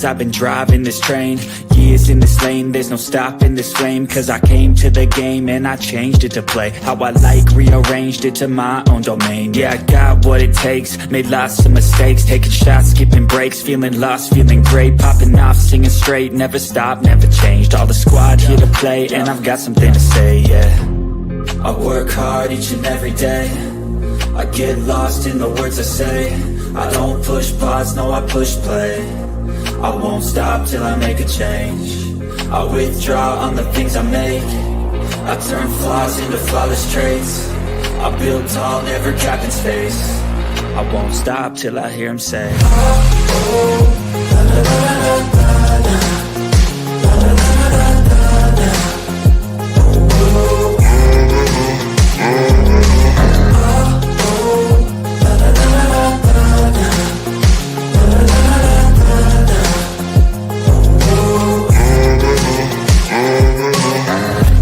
years I've been driving this train, years in this lane, there's no stopping this flame. Cause I came to the game and I changed it to play how I like, rearranged it to my own domain. Yeah, I got what it takes, made lots of mistakes, taking shots, skipping breaks, feeling lost, feeling great, popping off, singing straight, never stopped, never changed. All the squad here to play and I've got something to say, yeah. I work hard each and every day, I get lost in the words I say. I don't push pause, no I push play. I won't stop till I make a change. I withdraw on the things I make. I turn flaws into flawless traits. I build tall, never capped in space. I won't stop till I hear him say, oh, oh, la, la, la, la, la, la, la, la, la, la, la, la. Oh, oh.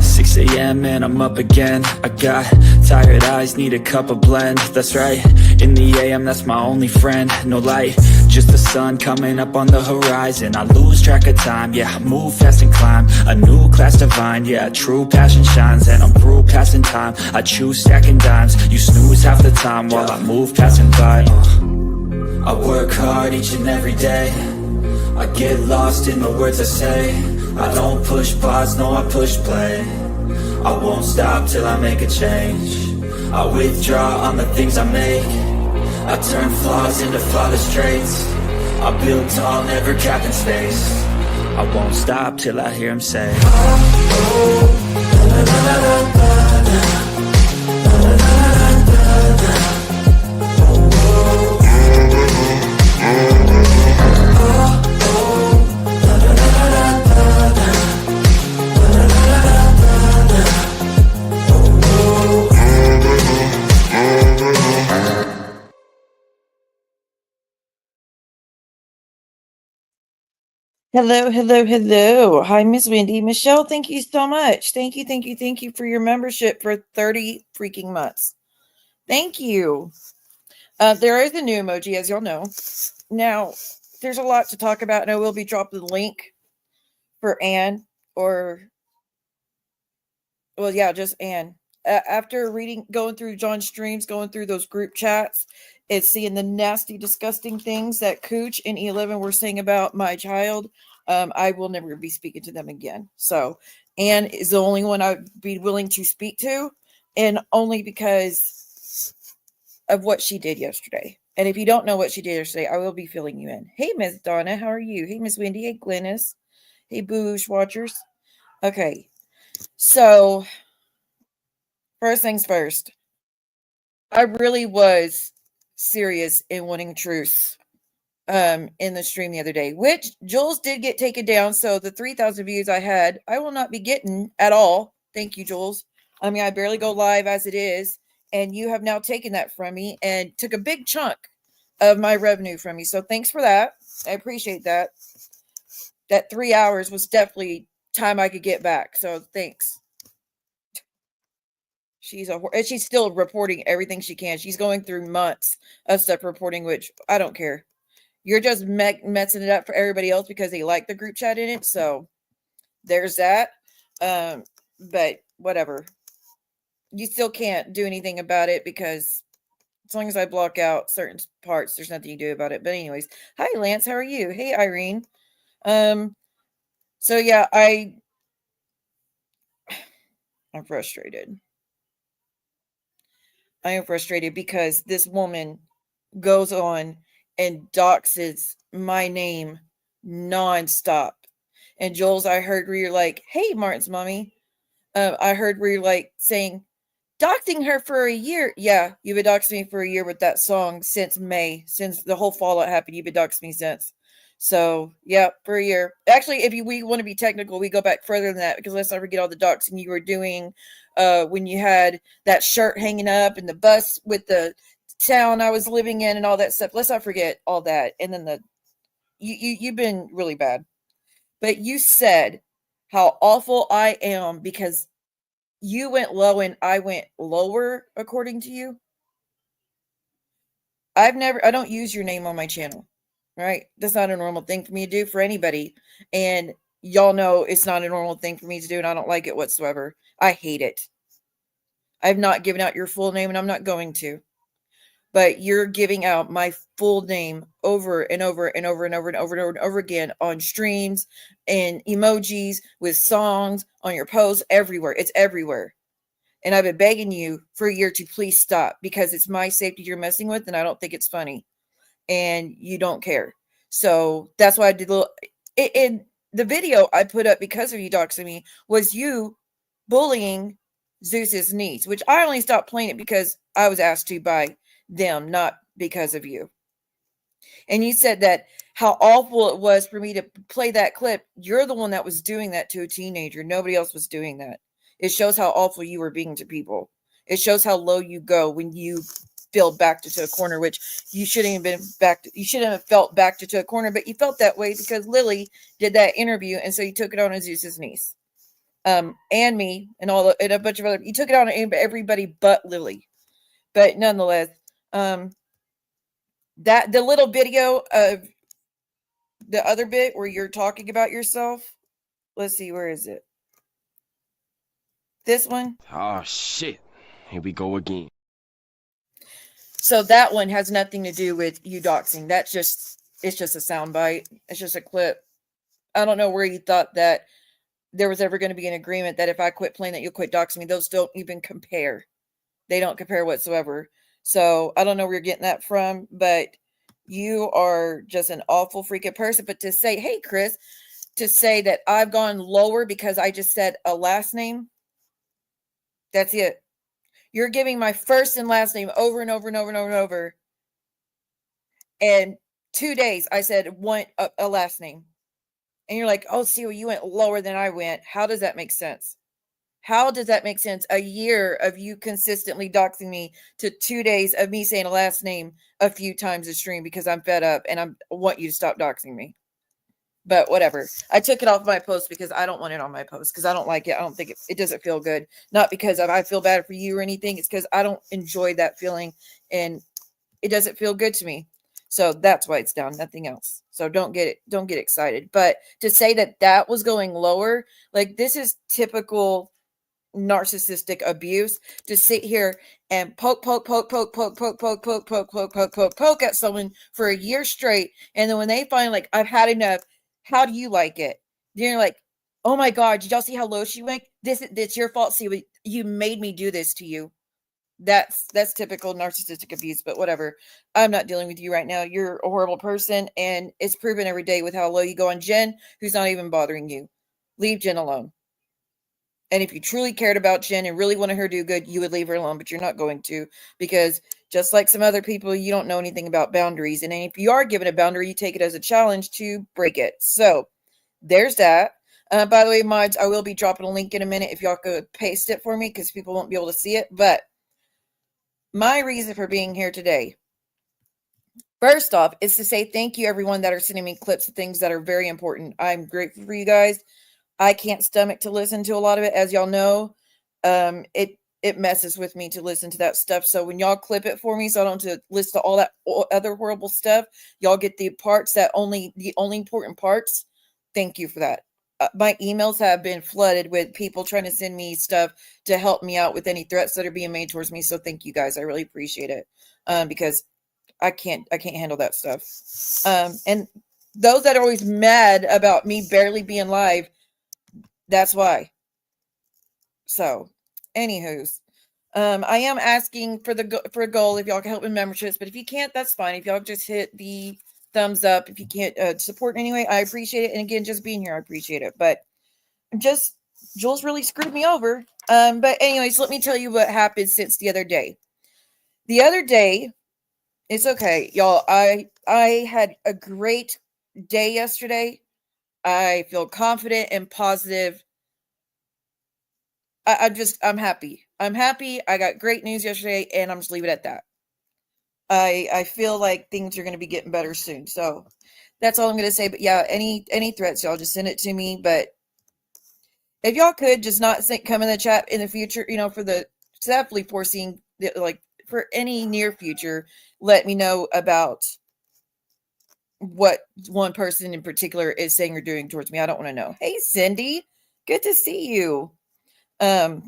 6 a.m. and I'm up again. I got tired eyes, need a cup of blend. That's right, in the AM, that's my only friend. No light, just the sun coming up on the horizon. I lose track of time, yeah, I move fast and climb a new class divine, yeah, true passion shines. And I'm through passing time, I choose stacking dimes. You snooze half the time while I move passing by. I work hard each and every day, I get lost in the words I say. I don't push pause, no I push play. I won't stop till I make a change. I withdraw on the things I make. I turn flaws into flawless traits. I build tall, never capped in space. I won't stop till I hear him say, oh, oh, la, la, la, la, la, la, la, la, la, la, la. Oh, oh, hello, hello, hello. Hi, Miss Wendy. Michelle, thank you so much. Thank you for your membership for 30 freaking months. Thank you. There is a new emoji, as y'all know. Now, there's a lot to talk about, and I will be dropping the link for Anne, just Anne. After going through John's streams, going through those group chats, and seeing the nasty, disgusting things that Cooch and E11 were saying about my child, I will never be speaking to them again. So Anne is the only one I'd be willing to speak to, and only because of what she did yesterday. And if you don't know what she did yesterday, I will be filling you in. Hey, Miss Donna, how are you? Hey, Miss Wendy. Hey, Glennis. Hey, Boosh Watchers. Okay, so first things first. I really was serious in wanting truth in the stream the other day, which Jules did get taken down. So the 3,000 views I had, I will not be getting at all. Thank you, Jules. I mean, I barely go live as it is, and you have now taken that from me and took a big chunk of my revenue from me. So thanks for that. I appreciate that. That 3 hours was definitely time I could get back. So thanks. She's still reporting everything she can. She's going through months of stuff reporting, which I don't care. You're just messing it up for everybody else because they like the group chat in it. So there's that. But whatever. You still can't do anything about it because as long as I block out certain parts, there's nothing you do about it. But anyways, hi Lance, how are you? Hey Irene. So yeah, I'm frustrated. I am frustrated because this woman goes on and doxes my name nonstop. And Jules, I heard where you're like, hey, Martin's mommy. I heard where you're like saying, doxing her for a year. Yeah, you've been doxing me for a year with that song since May. Since the whole fallout happened, you've been doxing me since. So, yeah, for a year. Actually, if we want to be technical, we go back further than that because let's not forget all the doxing you were doing when you had that shirt hanging up and the bus with the town I was living in and all that stuff. Let's not forget all that. And then you've been really bad. But you said how awful I am because you went low and I went lower, according to you. I don't use your name on my channel. right? That's not a normal thing for me to do for anybody. And y'all know it's not a normal thing for me to do, and I don't like it whatsoever. I hate it. I've not given out your full name, and I'm not going to. But you're giving out my full name over and over and over and over and over and over and over again on streams and emojis with songs on your posts everywhere. It's everywhere. And I've been begging you for a year to please stop, because it's my safety you're messing with, and I don't think it's funny. And you don't care. So that's why I did a little. In the video I put up because of you doxing me was you bullying Zeus's niece, which I only stopped playing it because I was asked to by them, not because of you. And you said that how awful it was for me to play that clip. You're the one that was doing that to a teenager. Nobody else was doing that. It shows how awful you were being to people. It shows how low you go when you feel backed into a corner, which you shouldn't have been backed. You shouldn't have felt backed into a corner, but you felt that way because Lily did that interview, and so you took it on as Zeus's niece, and me, and and a bunch of other. You took it on everybody but Lily, but nonetheless, that the little video of the other bit where you're talking about yourself. Let's see, where is it? This one. Oh shit. Here we go again. So that one has nothing to do with you doxing. It's just a soundbite. It's just a clip. I don't know where you thought that there was ever going to be an agreement that if I quit playing that you'll quit doxing me. Those don't even compare. They don't compare whatsoever. So I don't know where you're getting that from, but you are just an awful freaking person. But to say, hey, Chris, to say that I've gone lower because I just said a last name, that's it. You're giving my first and last name over and over and over and over and over. And 2 days I said a last name. And you're like, oh, see, well, you went lower than I went. How does that make sense? How does that make sense? A year of you consistently doxing me to 2 days of me saying a last name a few times a stream because I'm fed up and I want you to stop doxing me. But whatever. I took it off my post because I don't want it on my post because I don't like it. I don't think it doesn't feel good. Not because I feel bad for you or anything. It's because I don't enjoy that feeling and it doesn't feel good to me. So that's why it's down, nothing else. So don't get excited. But to say that was going lower, like this is typical narcissistic abuse, to sit here and poke at someone for a year straight, and then when they find like I've had enough, how do you like it? Then you're like, oh my god, did y'all see how low she went? It's your fault. See, you made me do this to you. That's typical narcissistic abuse, but whatever. I'm not dealing with you right now. You're a horrible person, and it's proven every day with how low you go on Jen, who's not even bothering you. Leave Jen alone. And if you truly cared about Jen and really wanted her to do good, you would leave her alone, but you're not going to, because just like some other people, you don't know anything about boundaries. And if you are given a boundary, you take it as a challenge to break it. So there's that. By the way, mods, I will be dropping a link in a minute if y'all could paste it for me because people won't be able to see it. But my reason for being here today, first off, is to say thank you, everyone that are sending me clips of things that are very important. I'm grateful for you guys. I can't stomach to listen to a lot of it, as y'all know. It messes with me to listen to that stuff. So when y'all clip it for me, so I don't have to listen to all that other horrible stuff, y'all get the parts the only important parts. Thank you for that. My emails have been flooded with people trying to send me stuff to help me out with any threats that are being made towards me. So thank you guys. I really appreciate it. Because I can't handle that stuff. And those that are always mad about me barely being live, that's why. So, anywho's, I am asking for a goal if y'all can help with memberships, but if you can't, that's fine. If y'all just hit the thumbs up, if you can't support in any way, I appreciate it. And again, just being here, I appreciate it. But Jules really screwed me over. But anyways, let me tell you what happened since the other day. The other day, it's okay, y'all. I had a great day yesterday. I feel confident and positive. I'm happy. I'm happy. I got great news yesterday, and I'm just leave it at that. I feel like things are going to be getting better soon. So that's all I'm going to say. But yeah, any threats, y'all just send it to me. But if y'all could just not come in the chat in the future, for the definitely foreseeing, like for any near future, let me know about what one person in particular is saying or doing towards me. I don't want to know. Hey, Cindy, good to see you. I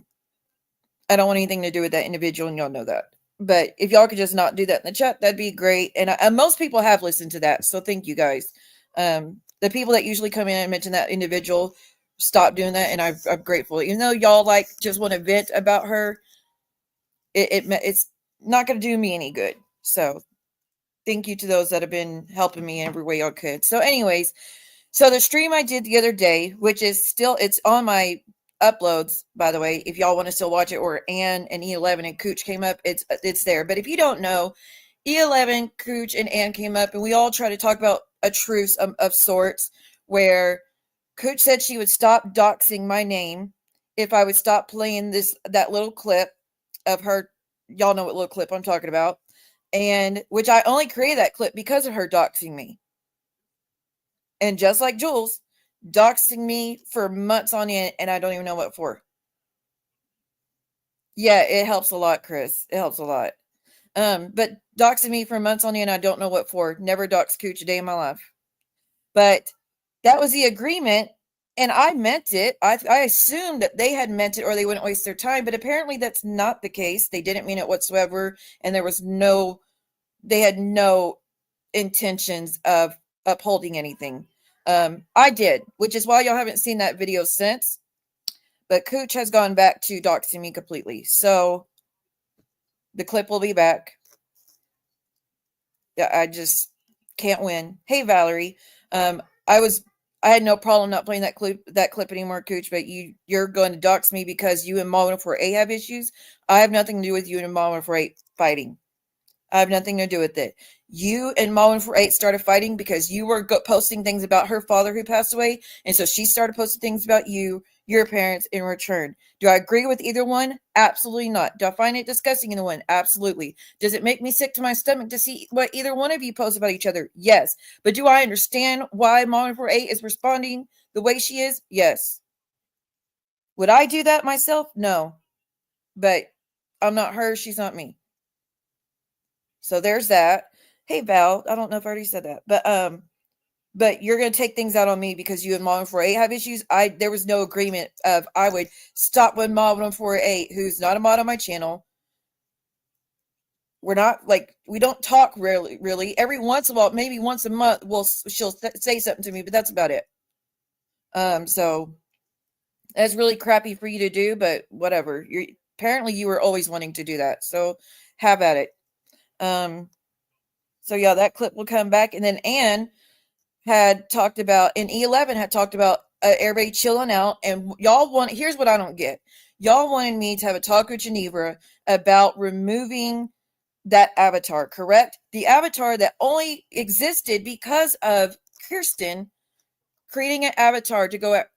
don't want anything to do with that individual, and y'all know that. But if y'all could just not do that in the chat, that'd be great. And most people have listened to that, so thank you guys. The people that usually come in and mention that individual, stop doing that, and I'm grateful. Even though y'all like just want to vent about her, it's not going to do me any good. So thank you to those that have been helping me in every way y'all could. So anyways, so the stream I did the other day, which is still, it's on my uploads, by the way, if y'all want to still watch it, or Ann and E11 and Cooch came up, it's there. But if you don't know, E11, Cooch, and Ann came up, and we all try to talk about a truce of sorts, where Cooch said she would stop doxing my name if I would stop playing that little clip of her. Y'all know what little clip I'm talking about. And which I only created that clip because of her doxing me. And just like Jules, doxing me for months on end, and I don't even know what for. Yeah, it helps a lot, Chris. It helps a lot. But doxing me for months on end, I don't know what for. Never doxed Cooch a day in my life. But that was the agreement, and I meant it. I assumed that they had meant it, or they wouldn't waste their time. But apparently, that's not the case. They didn't mean it whatsoever, and they had no intentions of upholding anything. I did, which is why y'all haven't seen that video since. But Cooch has gone back to doxing me completely. So the clip will be back. Yeah, I just can't win. Hey, Valerie. I had no problem not playing that clip anymore, Cooch, but you're going to dox me because you and Mom 4A have issues. I have nothing to do with you and Mom 4A fighting. I have nothing to do with it. You and Mom 4A started fighting because you were posting things about her father who passed away, and so she started posting things about you, your parents, in return. Do I agree with either one? Absolutely not. Do I find it disgusting in the one? Absolutely. Does it make me sick to my stomach to see what either one of you post about each other? Yes. But do I understand why Mom 4A is responding the way she is? Yes. Would I do that myself? No. But I'm not her. She's not me. So there's that. Hey, Val, I don't know if I already said that, but you're going to take things out on me because you and Mom 4A have issues. There was no agreement of I would stop when Mom 4A, who's not a mod on my channel. We're not we don't talk really. Every once in a while, maybe once a month, she'll say something to me, but that's about it. So that's really crappy for you to do, but whatever. Apparently you were always wanting to do that, so have at it. So yeah, that clip will come back. And then Ann had talked about, and E11 had talked about everybody chilling out. And here's what I don't get. Y'all wanted me to have a talk with Geneva about removing that avatar, correct? The avatar that only existed because of Kirsten creating an avatar to go at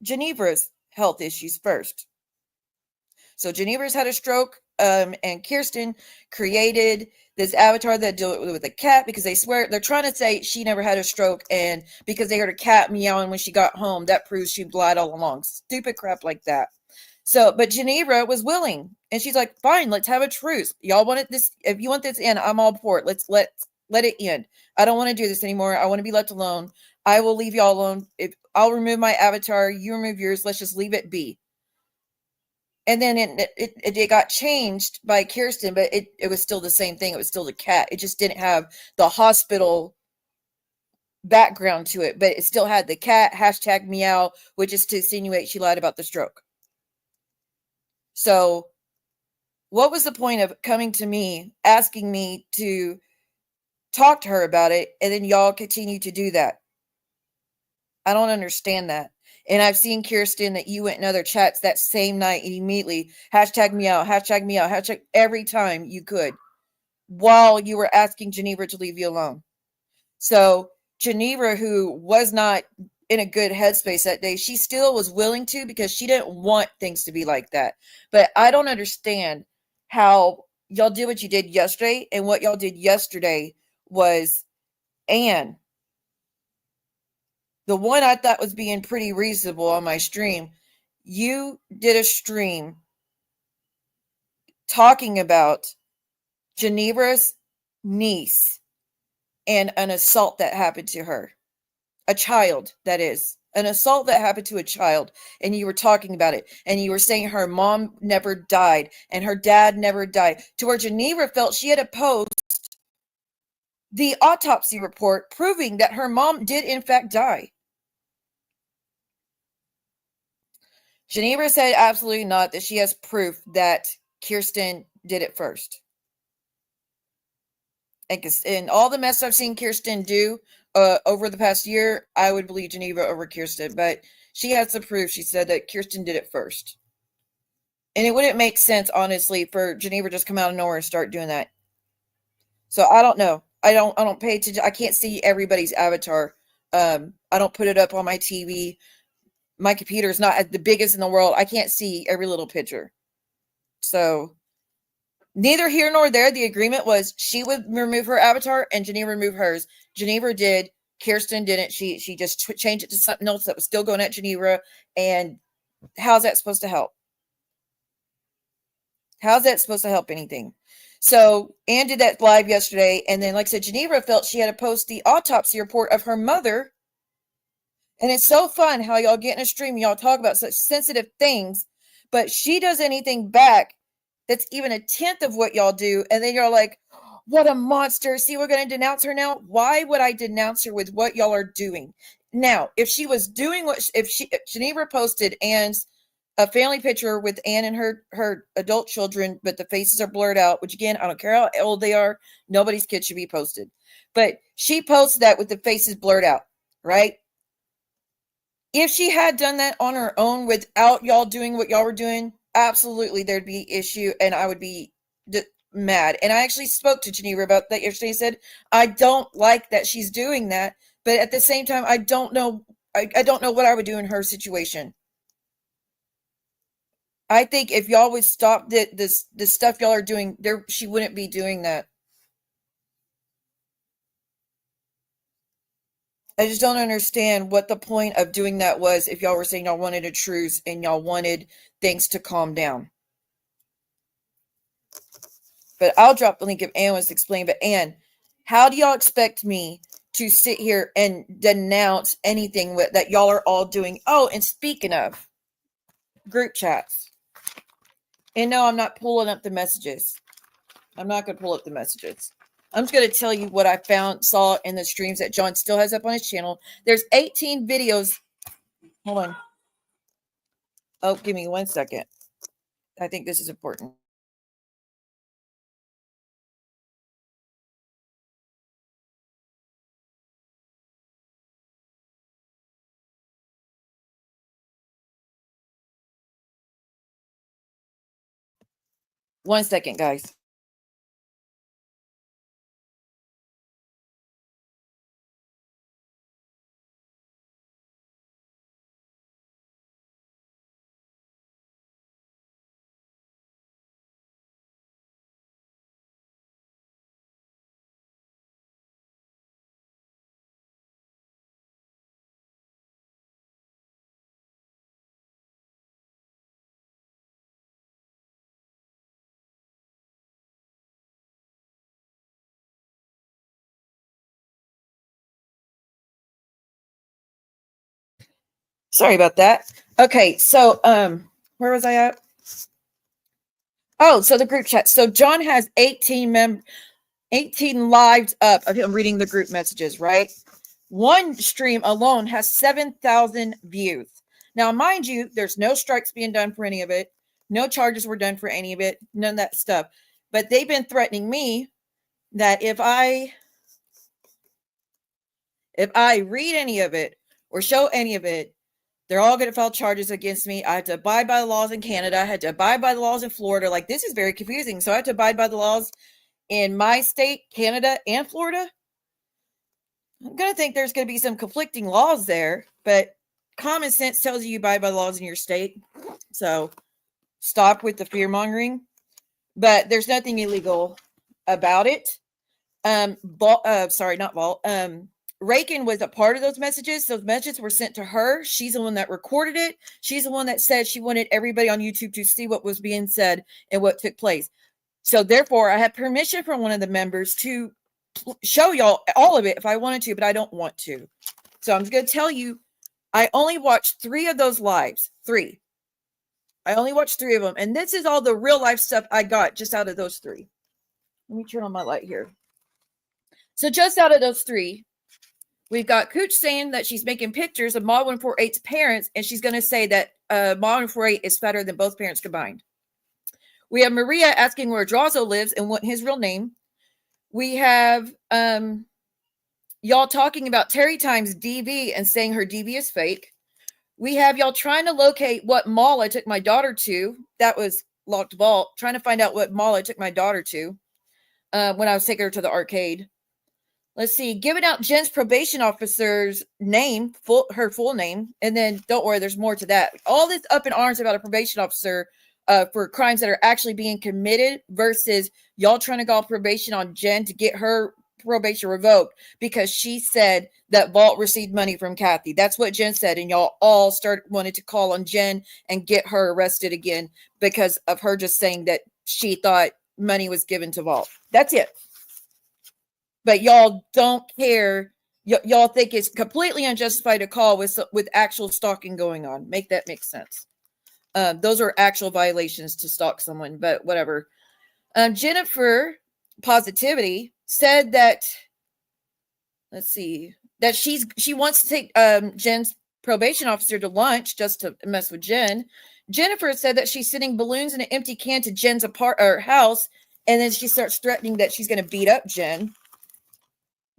Geneva's health issues first. So Geneva's had a stroke, and Kirsten created this avatar that dealt with a cat because they're trying to say she never had a stroke, and because they heard a cat meowing when she got home, that proves she lied all along. Stupid crap like that. So, but Geneva was willing, and she's like, "Fine, let's have a truce. Y'all want this? If you want this in, I'm all for it. Let it end. I don't want to do this anymore. I want to be left alone. I will leave y'all alone. If I'll remove my avatar, you remove yours. Let's just leave it be." And then it got changed by Kirsten, but it was still the same thing. It was still the cat. It just didn't have the hospital background to it, but it still had the cat #meow, which is to insinuate she lied about the stroke. So what was the point of coming to me, asking me to talk to her about it, and then y'all continue to do that? I don't understand that. And I've seen, Kirsten, that you went in other chats that same night and immediately #meow, #meow, every time you could, while you were asking Geneva to leave you alone. So Geneva, who was not in a good headspace that day, she still was willing to, because she didn't want things to be like that. But I don't understand how y'all did what you did yesterday, and what y'all did yesterday was, Anne, the one I thought was being pretty reasonable on my stream, you did a stream talking about Geneva's niece and an assault that happened to her. A child, that is. An assault that happened to a child, and you were talking about it, and you were saying her mom never died, and her dad never died, to where Geneva felt she had to post the autopsy report proving that her mom did in fact die. Geneva said absolutely not, that she has proof that Kirsten did it first. And all the mess I've seen Kirsten do over the past year, I would believe Geneva over Kirsten. But she has the proof. She said that Kirsten did it first. And it wouldn't make sense, honestly, for Geneva just come out of nowhere and start doing that. So I don't know. I don't pay attention. I can't see everybody's avatar. I don't put it up on my TV. My computer is not the biggest in the world. I can't see every little picture. So neither here nor there. The agreement was she would remove her avatar and Geneva remove hers. Geneva did. Kirsten didn't. She just changed it to something else that was still going at Geneva. And how's that supposed to help? How's that supposed to help anything? So Anne did that live yesterday. And then, like I said, Geneva felt she had to post the autopsy report of her mother. And it's so fun how y'all get in a stream and y'all talk about such sensitive things. But she does anything back that's even a tenth of what y'all do. And then you're like, what a monster. See, we're going to denounce her now. Why would I denounce her with what y'all are doing? Now, if she was doing if Geneva posted Anne's a family picture with Anne and her adult children, but the faces are blurred out, which again, I don't care how old they are. Nobody's kid should be posted. But she posted that with the faces blurred out, right? If she had done that on her own without y'all doing what y'all were doing, absolutely there'd be issue and I would be mad. And I actually spoke to Geneva about that yesterday. I said, I don't like that she's doing that, but at the same time, I don't know what I would do in her situation. I think if y'all would stop the stuff y'all are doing, she wouldn't be doing that. I just don't understand what the point of doing that was if y'all were saying y'all wanted a truce and y'all wanted things to calm down. But I'll drop the link if Anne wants to explain. But Anne, how do y'all expect me to sit here and denounce anything that y'all are all doing? Oh, and speaking of group chats. And no, I'm not pulling up the messages. I'm not going to pull up the messages. I'm just going to tell you what I saw in the streams that John still has up on his channel. There's 18 videos. Hold on. Oh, give me 1 second. I think this is important. One second, guys. Sorry about that. Okay, so where was I at? Oh, so the group chat. So John has 18 lives up of him reading the group messages, right? One stream alone has 7,000 views. Now, mind you, there's no strikes being done for any of it. No charges were done for any of it. None of that stuff. But they've been threatening me that if I read any of it or show any of it, they're all going to file charges against me. I have to abide by the laws in Canada. I had to abide by the laws in Florida. Like, this is very confusing. So I have to abide by the laws in my state, Canada, and Florida. I'm going to think there's going to be some conflicting laws there, but common sense tells you abide by the laws in your state. So stop with the fear mongering. But there's nothing illegal about it. Rakin was a part of those messages. Those messages were sent to her. She's the one that recorded it. She's the one that said she wanted everybody on YouTube to see what was being said and what took place. So therefore, I had permission from one of the members to show y'all all of it if I wanted to, but I don't want to. So I'm just going to tell you, I only watched 3 of those lives. 3. I only watched 3 of them. And this is all the real life stuff I got just out of those 3. Let me turn on my light here. So just out of those 3, we've got Cooch saying that she's making pictures of Mod 148's parents, and she's going to say that Mod 148 is fatter than both parents combined. We have Maria asking where Drazo lives and what his real name. We have y'all talking about Terry Time's DV and saying her DV is fake. We have y'all trying to locate what mall I took my daughter to. That was Locked Vault. Trying to find out what mall I took my daughter to when I was taking her to the arcade. Let's see. Giving out Jen's probation officer's name, her full name. And then, don't worry, there's more to that. All this up in arms about a probation officer for crimes that are actually being committed versus y'all trying to go off probation on Jen to get her probation revoked because she said that Vault received money from Kathy. That's what Jen said, and y'all all wanted to call on Jen and get her arrested again because of her just saying that she thought money was given to Vault. That's it. But y'all don't care. Y'all think it's completely unjustified to call with actual stalking going on. Make that make sense. Those are actual violations to stalk someone, but whatever. Jennifer Positivity said that, let's see, that she wants to take Jen's probation officer to lunch just to mess with Jen. Jennifer said that she's sending balloons in an empty can to Jen's house, and then she starts threatening that she's going to beat up Jen.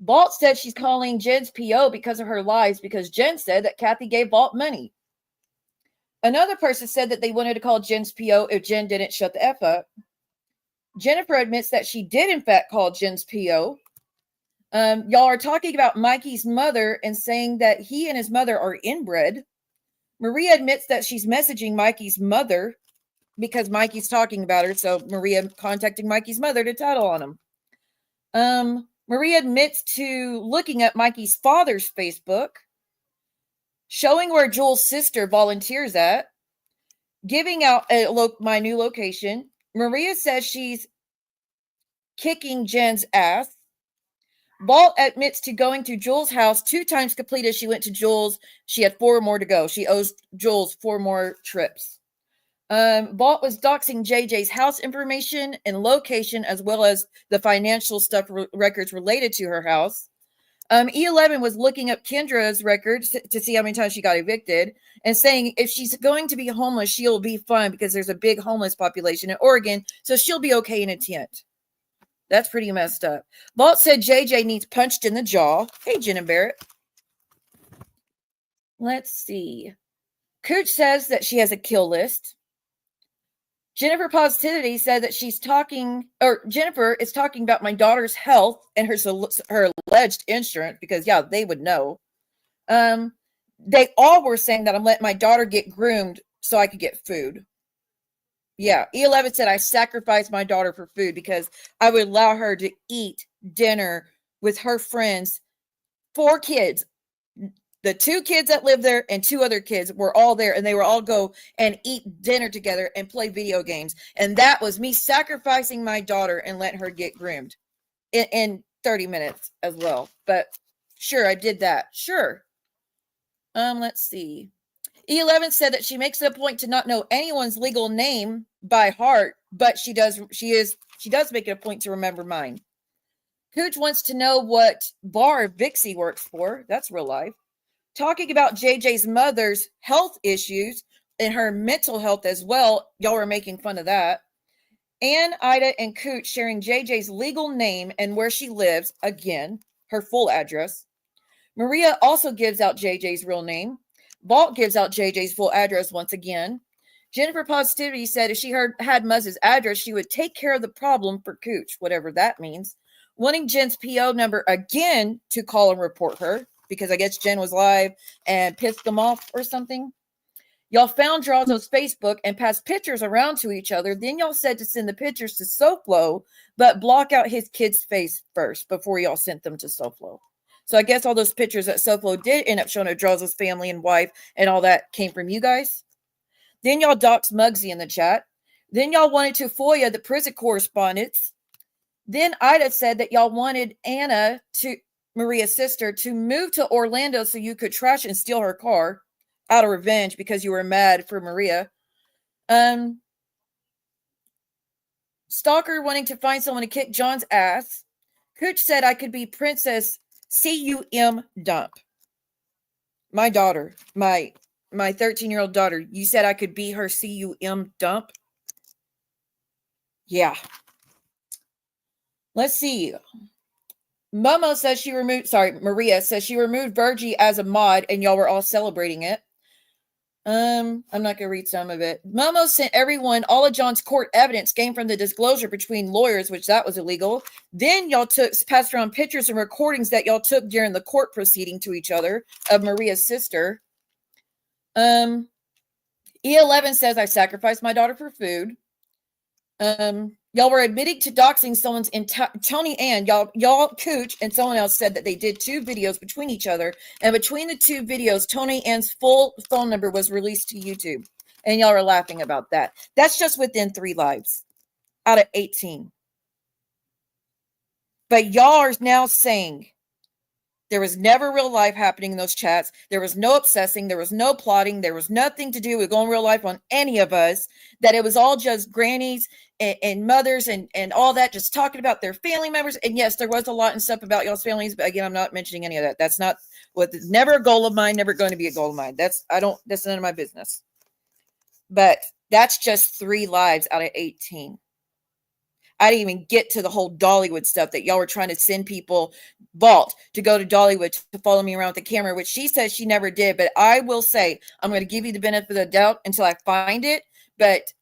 Vault said she's calling Jen's PO because of her lies because Jen said that Kathy gave Vault money. Another person said that they wanted to call Jen's PO if Jen didn't shut the F up. Jennifer admits that she did, in fact, call Jen's PO. Y'all are talking about Mikey's mother and saying that he and his mother are inbred. Maria admits that she's messaging Mikey's mother because Mikey's talking about her. So Maria contacting Mikey's mother to tattle on him. Maria admits to looking at Mikey's father's Facebook, showing where Joel's sister volunteers at, giving out my new location. Maria says she's kicking Jen's ass. Vault admits to going to Joel's house 2 times complete as she went to Joel's. She had 4 more to go. She owes Joel's 4 more trips. Vault was doxing JJ's house information and location as well as the financial stuff records related to her house. E11 was looking up Kendra's records to see how many times she got evicted and saying if she's going to be homeless, she'll be fine because there's a big homeless population in Oregon, so she'll be okay in a tent. That's pretty messed up. Vault said JJ needs punched in the jaw. Hey, Jen and Barrett. Let's see. Cooch says that she has a kill list. Jennifer Positivity said that Jennifer is talking about my daughter's health and her alleged insurance because, yeah, they would know. They all were saying that I'm letting my daughter get groomed so I could get food. Yeah, E11 said I sacrificed my daughter for food because I would allow her to eat dinner with her friends. 4 kids. The 2 kids that live there and 2 other kids were all there, and they were all go and eat dinner together and play video games. And that was me sacrificing my daughter and letting her get groomed in 30 minutes as well. But sure, I did that. Sure. Let's see. E11 said that she makes it a point to not know anyone's legal name by heart, but she does make it a point to remember mine. Cooch wants to know what bar Vixie works for. That's real life. Talking about JJ's mother's health issues and her mental health as well. Y'all were making fun of that. Ann, Ida, and Cooch sharing JJ's legal name and where she lives. Again, her full address. Maria also gives out JJ's real name. Vault gives out JJ's full address once again. Jennifer Positivity said if she had Muzz's address, she would take care of the problem for Cooch, whatever that means. Wanting Jen's PO number again to call and report her because I guess Jen was live and pissed them off or something. Y'all found Drazo's Facebook and passed pictures around to each other. Then y'all said to send the pictures to SoFlo, but block out his kid's face first before y'all sent them to SoFlo. So I guess all those pictures that SoFlo did end up showing Drazo's family and wife and all that came from you guys. Then y'all doxed Muggsy in the chat. Then y'all wanted to FOIA the prison correspondence. Then Ida said that y'all wanted Anna, to Maria's sister, to move to Orlando so you could trash and steal her car out of revenge because you were mad for Maria. Stalker wanting to find someone to kick John's ass. Cooch said I could be Princess CUM Dump. My daughter, my 13-year-old daughter, you said I could be her CUM Dump? Yeah. Let's see. Maria says she removed Virgie as a mod and y'all were all celebrating it. I'm not gonna read some of it. Momo sent everyone all of John's court evidence came from the disclosure between lawyers, which that was illegal. Then y'all passed around pictures and recordings that y'all took during the court proceeding to each other of Maria's sister. E11 says I sacrificed my daughter for food. Y'all were admitting to doxing someone's Tony Ann. Y'all Cooch and someone else said that they did 2 videos between each other, and between the 2 videos, Tony Ann's full phone number was released to YouTube, and y'all are laughing about that. That's just within 3 lives out of 18. But y'all are now saying there was never real life happening in those chats. There was no obsessing. There was no plotting. There was nothing to do with going real life on any of us. That it was all just grannies and mothers and all that, just talking about their family members. And yes, there was a lot and stuff about y'all's families. But again, I'm not mentioning any of that. That's not what. Never a goal of mine. Never going to be a goal of mine. That's none of my business. But that's just 3 lives out of 18. I didn't even get to the whole Dollywood stuff that y'all were trying to send people Vault to go to Dollywood to follow me around with the camera, which she says she never did. But I will say, I'm going to give you the benefit of the doubt until I find it. But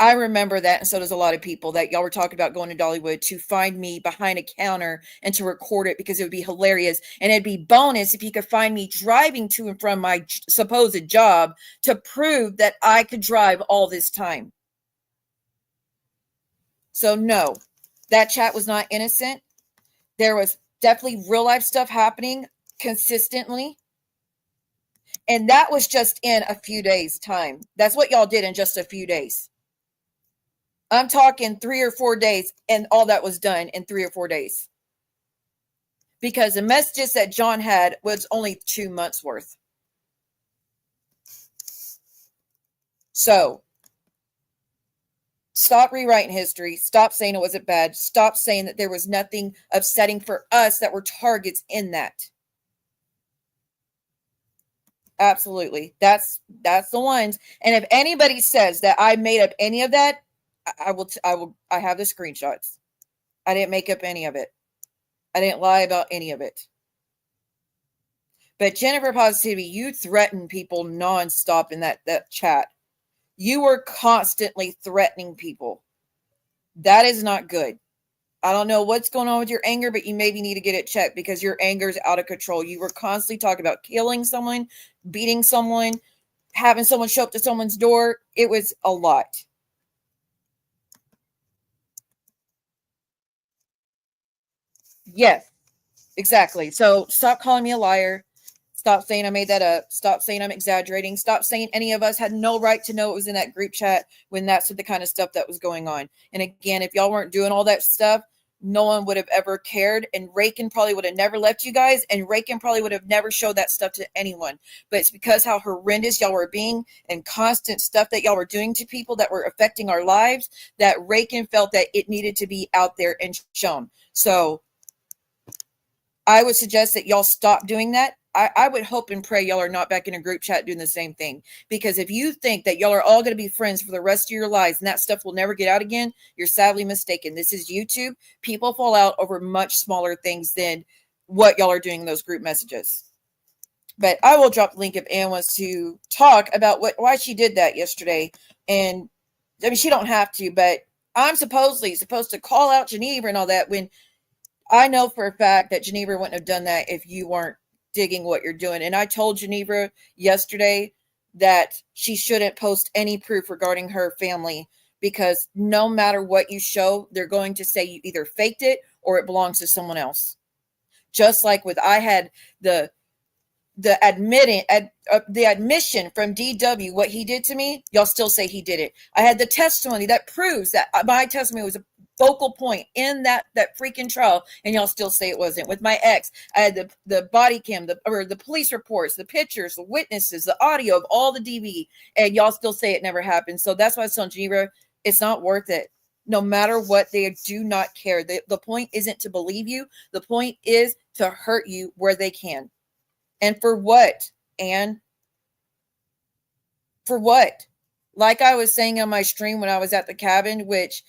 I remember that, and so does a lot of people, that y'all were talking about going to Dollywood to find me behind a counter and to record it because it would be hilarious. And it'd be bonus if you could find me driving to and from my supposed job to prove that I could drive all this time. So no, that chat was not innocent. There was definitely real life stuff happening consistently. And that was just in a few days' time. That's what y'all did in just a few days. I'm talking 3 or 4 days, and all that was done in 3 or 4 days. Because the messages that John had was only 2 months worth. So stop rewriting history. Stop saying it wasn't bad. Stop saying that there was nothing upsetting for us that were targets in that. Absolutely. That's the ones. And if anybody says that I made up any of that, I have the screenshots. I didn't make up any of it. I didn't lie about any of it. But Jennifer Positivity, you threaten people nonstop in that chat. You were constantly threatening people. That is not good. I don't know what's going on with your anger, but you maybe need to get it checked because your anger is out of control. You were constantly talking about killing someone, beating someone, having someone show up to someone's door. It was a lot. Yes, exactly. So stop calling me a liar. Stop saying I made that up. Stop saying I'm exaggerating. Stop saying any of us had no right to know it was in that group chat when that's the kind of stuff that was going on. And again, if y'all weren't doing all that stuff, no one would have ever cared. And Rakin probably would have never left you guys. And Rakin probably would have never showed that stuff to anyone. But it's because how horrendous y'all were being and constant stuff that y'all were doing to people that were affecting our lives, that Rakin felt that it needed to be out there and shown. So I would suggest that y'all stop doing that. I would hope and pray y'all are not back in a group chat doing the same thing. Because if you think that y'all are all going to be friends for the rest of your lives and that stuff will never get out again, you're sadly mistaken. This is YouTube. People fall out over much smaller things than what y'all are doing in those group messages. But I will drop the link if Ann wants to talk about why she did that yesterday. And I mean, she don't have to, but I'm supposed to call out Geneva and all that when I know for a fact that Geneva wouldn't have done that if you weren't digging what you're doing. And I told Geneva yesterday that she shouldn't post any proof regarding her family because no matter what you show, they're going to say you either faked it or it belongs to someone else. Just like I had the admission from DW, what he did to me, y'all still say he did it. I had the testimony that proves that my testimony was focal point in that freaking trial, and y'all still say it wasn't. With my ex, I had the body cam, the police reports, the pictures, the witnesses, the audio of all the DV, and y'all still say it never happened. So that's why it's on Geneva. It's not worth it. No matter what, they do not care. The point isn't to believe you. The point is to hurt you where they can. And for what, Anne? For what? Like I was saying on my stream when I was at the cabin, which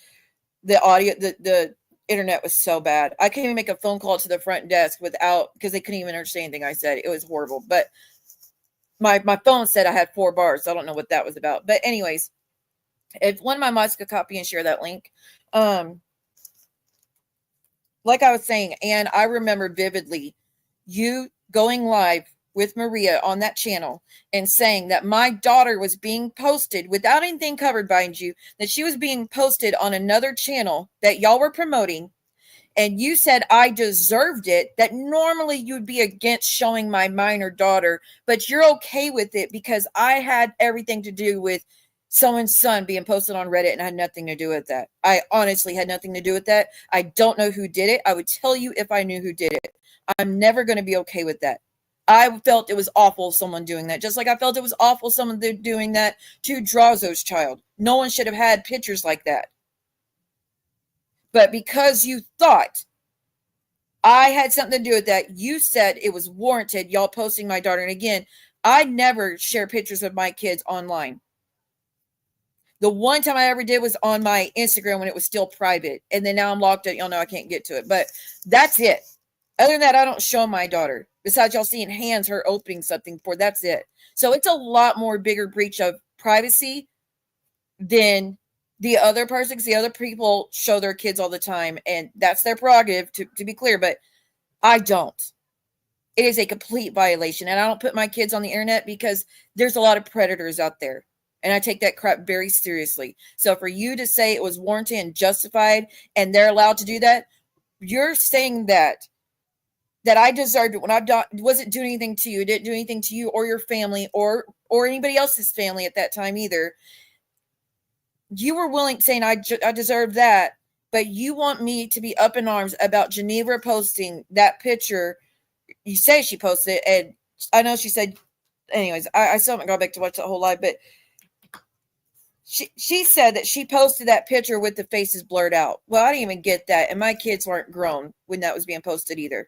the audio, the internet was so bad. I couldn't even make a phone call to the front desk because they couldn't even understand anything I said. It was horrible. But my phone said I had 4 bars. So I don't know what that was about. But anyways, if one of my mods could copy and share that link. Like I was saying, and I remember vividly you going live with Maria on that channel and saying that my daughter was being posted without anything covered behind you, that she was being posted on another channel that y'all were promoting. And you said I deserved it, that normally you'd be against showing my minor daughter, but you're okay with it because I had everything to do with someone's son being posted on Reddit and I had nothing to do with that. I honestly had nothing to do with that. I don't know who did it. I would tell you if I knew who did it. I'm never going to be okay with that. I felt it was awful someone doing that, just like I felt it was awful someone doing that to Drazo's child. No one should have had pictures like that. But because you thought I had something to do with that, you said it was warranted, y'all posting my daughter. And again, I never share pictures of my kids online. The one time I ever did was on my Instagram when it was still private. And then now I'm locked out. Y'all know I can't get to it. But that's it. Other than that, I don't show my daughter. Besides y'all seeing hands, her opening something for, that's it. So it's a lot more bigger breach of privacy than the other person, because the other people show their kids all the time. And that's their prerogative, to be clear. But I don't. It is a complete violation. And I don't put my kids on the internet because there's a lot of predators out there. And I take that crap very seriously. So for you to say it was warranted and justified and they're allowed to do that, you're saying that I deserved it when I wasn't doing anything to you, didn't do anything to you or your family or anybody else's family at that time either. You were willing, saying I deserve that, but you want me to be up in arms about Geneva posting that picture. You say she posted it, and I know she said, anyways, I still haven't gone back to watch the whole live, but she said that she posted that picture with the faces blurred out. Well, I didn't even get that, and my kids weren't grown when that was being posted either.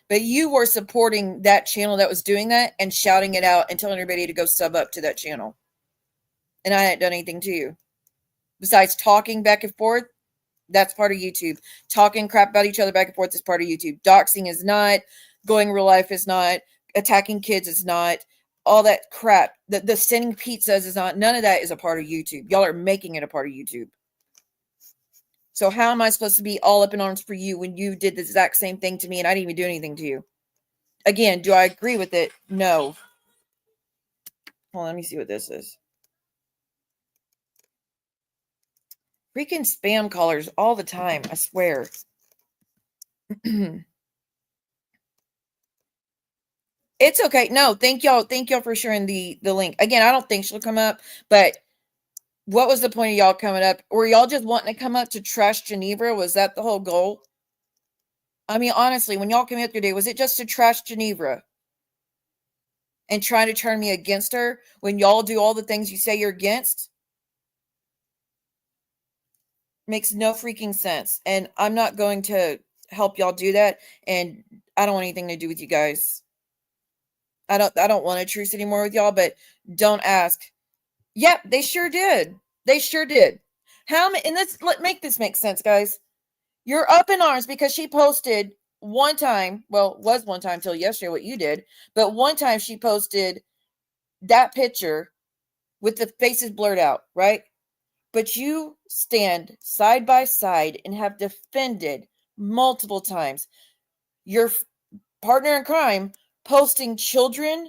But you were supporting that channel that was doing that and shouting it out and telling everybody to go sub up to that channel. And I hadn't done anything to you. Besides talking back and forth, that's part of YouTube. Talking crap about each other back and forth is part of YouTube. Doxing is not. Going real life is not. Attacking kids is not. All that crap. The sending pizzas is not. None of that is a part of YouTube. Y'all are making it a part of YouTube. So how am I supposed to be all up in arms for you when you did the exact same thing to me and I didn't even do anything to you? Again, do I agree with it? No. Hold on, let me see what this is. Freaking spam callers all the time, I swear. It's okay. No, thank y'all. Thank y'all for sharing the link. Again, I don't think she'll come up, but what was the point of y'all coming up? Were y'all just wanting to come up to trash Geneva? Was that the whole goal? I mean, honestly, when y'all came up today, was it just to trash Geneva and trying to turn me against her when y'all do all the things you say you're against? Makes no freaking sense. And I'm not going to help y'all do that. And I don't want anything to do with you guys. I don't want a truce anymore with y'all, but don't ask. Yep, they sure did. They sure did. How many, and make this make sense, guys. You're up in arms because she posted one time, well, it was one time till yesterday what you did, but one time she posted that picture with the faces blurred out, right? But you stand side by side and have defended multiple times your partner in crime posting children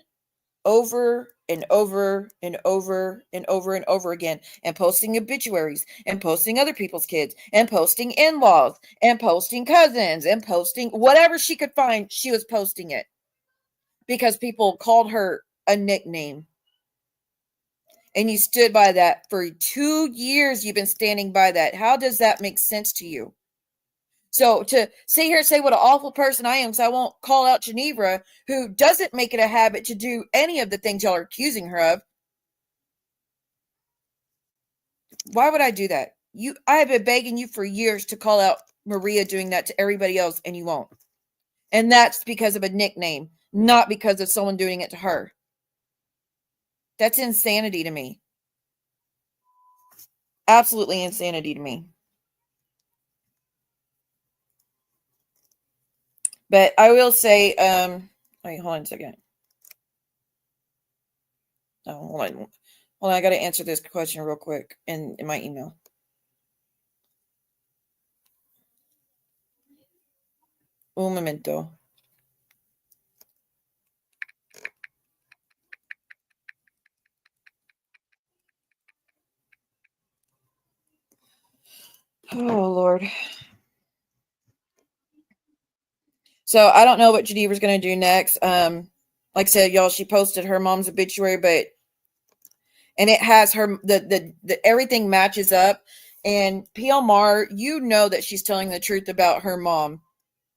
over and over and over and over and over again, and posting obituaries and posting other people's kids and posting in-laws and posting cousins and posting whatever she could find. She was posting it because people called her a nickname. And you stood by that for 2 years. You've been standing by that. How does that make sense to you? So to sit here and say what an awful person I am, because I won't call out Geneva, who doesn't make it a habit to do any of the things y'all are accusing her of. Why would I do that? I have been begging you for years to call out Maria doing that to everybody else, and you won't. And that's because of a nickname, not because of someone doing it to her. That's insanity to me. Absolutely insanity to me. But I will say, wait, hold on a second. Oh, hold on. Hold on, I got to answer this question real quick in my email. Un momento. Oh, Lord. So I don't know what Geneva's going to do next. Like I said, y'all, she posted her mom's obituary, and it has her, the everything matches up. And PLMR, you know that she's telling the truth about her mom.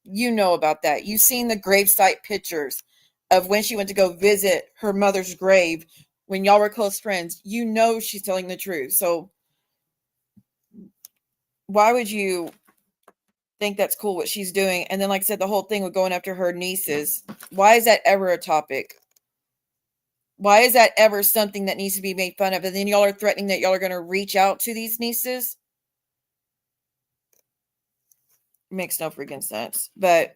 You know about that. You've seen the gravesite pictures of when she went to go visit her mother's grave when y'all were close friends. You know she's telling the truth. So why would you think that's cool what she's doing? And then, like I said, the whole thing with going after her nieces. Why is that ever a topic? Why is that ever something that needs to be made fun of? And then y'all are threatening that y'all are going to reach out to these nieces? Makes no freaking sense. But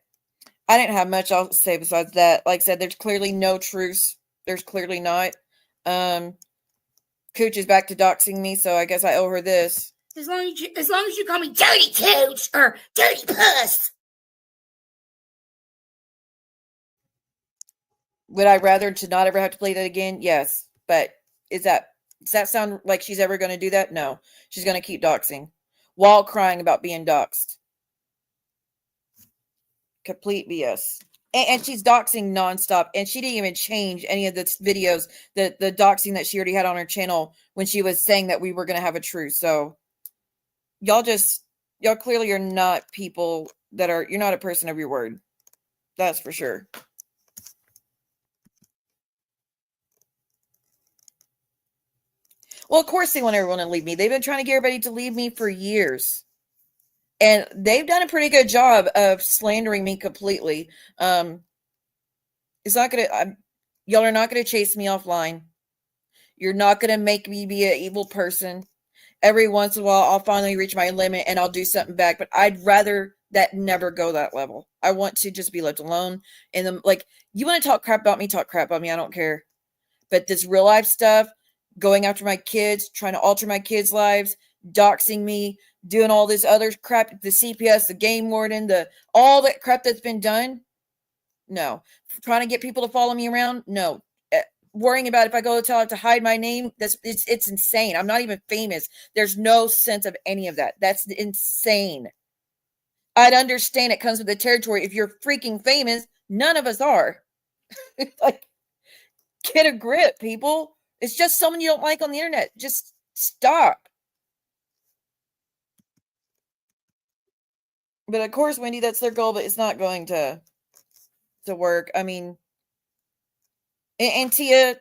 I didn't have much else to say besides that. Like I said, there's clearly no truce. There's clearly not. Cooch is back to doxing me, so I guess I owe her this. As long as you call me Dirty Cooch or Dirty Puss. Would I rather to not ever have to play that again? Yes. But does that sound like she's ever going to do that? No. She's going to keep doxing while crying about being doxed. Complete BS. And she's doxing nonstop. And she didn't even change any of the videos, the doxing that she already had on her channel when she was saying that we were going to have a truce. So y'all clearly are not people you're not a person of your word. That's for sure. Well, of course they want everyone to leave me. They've been trying to get everybody to leave me for years. And they've done a pretty good job of slandering me completely. It's not going to, y'all are not going to chase me offline. You're not going to make me be an evil person. Every once in a while, I'll finally reach my limit and I'll do something back. But I'd rather that never go that level. I want to just be left alone. And then, like, you want to talk crap about me, talk crap about me. I don't care. But this real life stuff, going after my kids, trying to alter my kids' lives, doxing me, doing all this other crap, the CPS, the game warden, all that crap that's been done. No. Trying to get people to follow me around. No. Worrying about if I go to to hide my name. It's insane. I'm not even famous. There's no sense of any of that. That's insane. I'd understand it comes with the territory. If you're freaking famous, none of us are. Like, get a grip, people. It's just someone you don't like on the internet. Just stop. But of course, Wendy, that's their goal, but it's not going to work. I mean, and Tia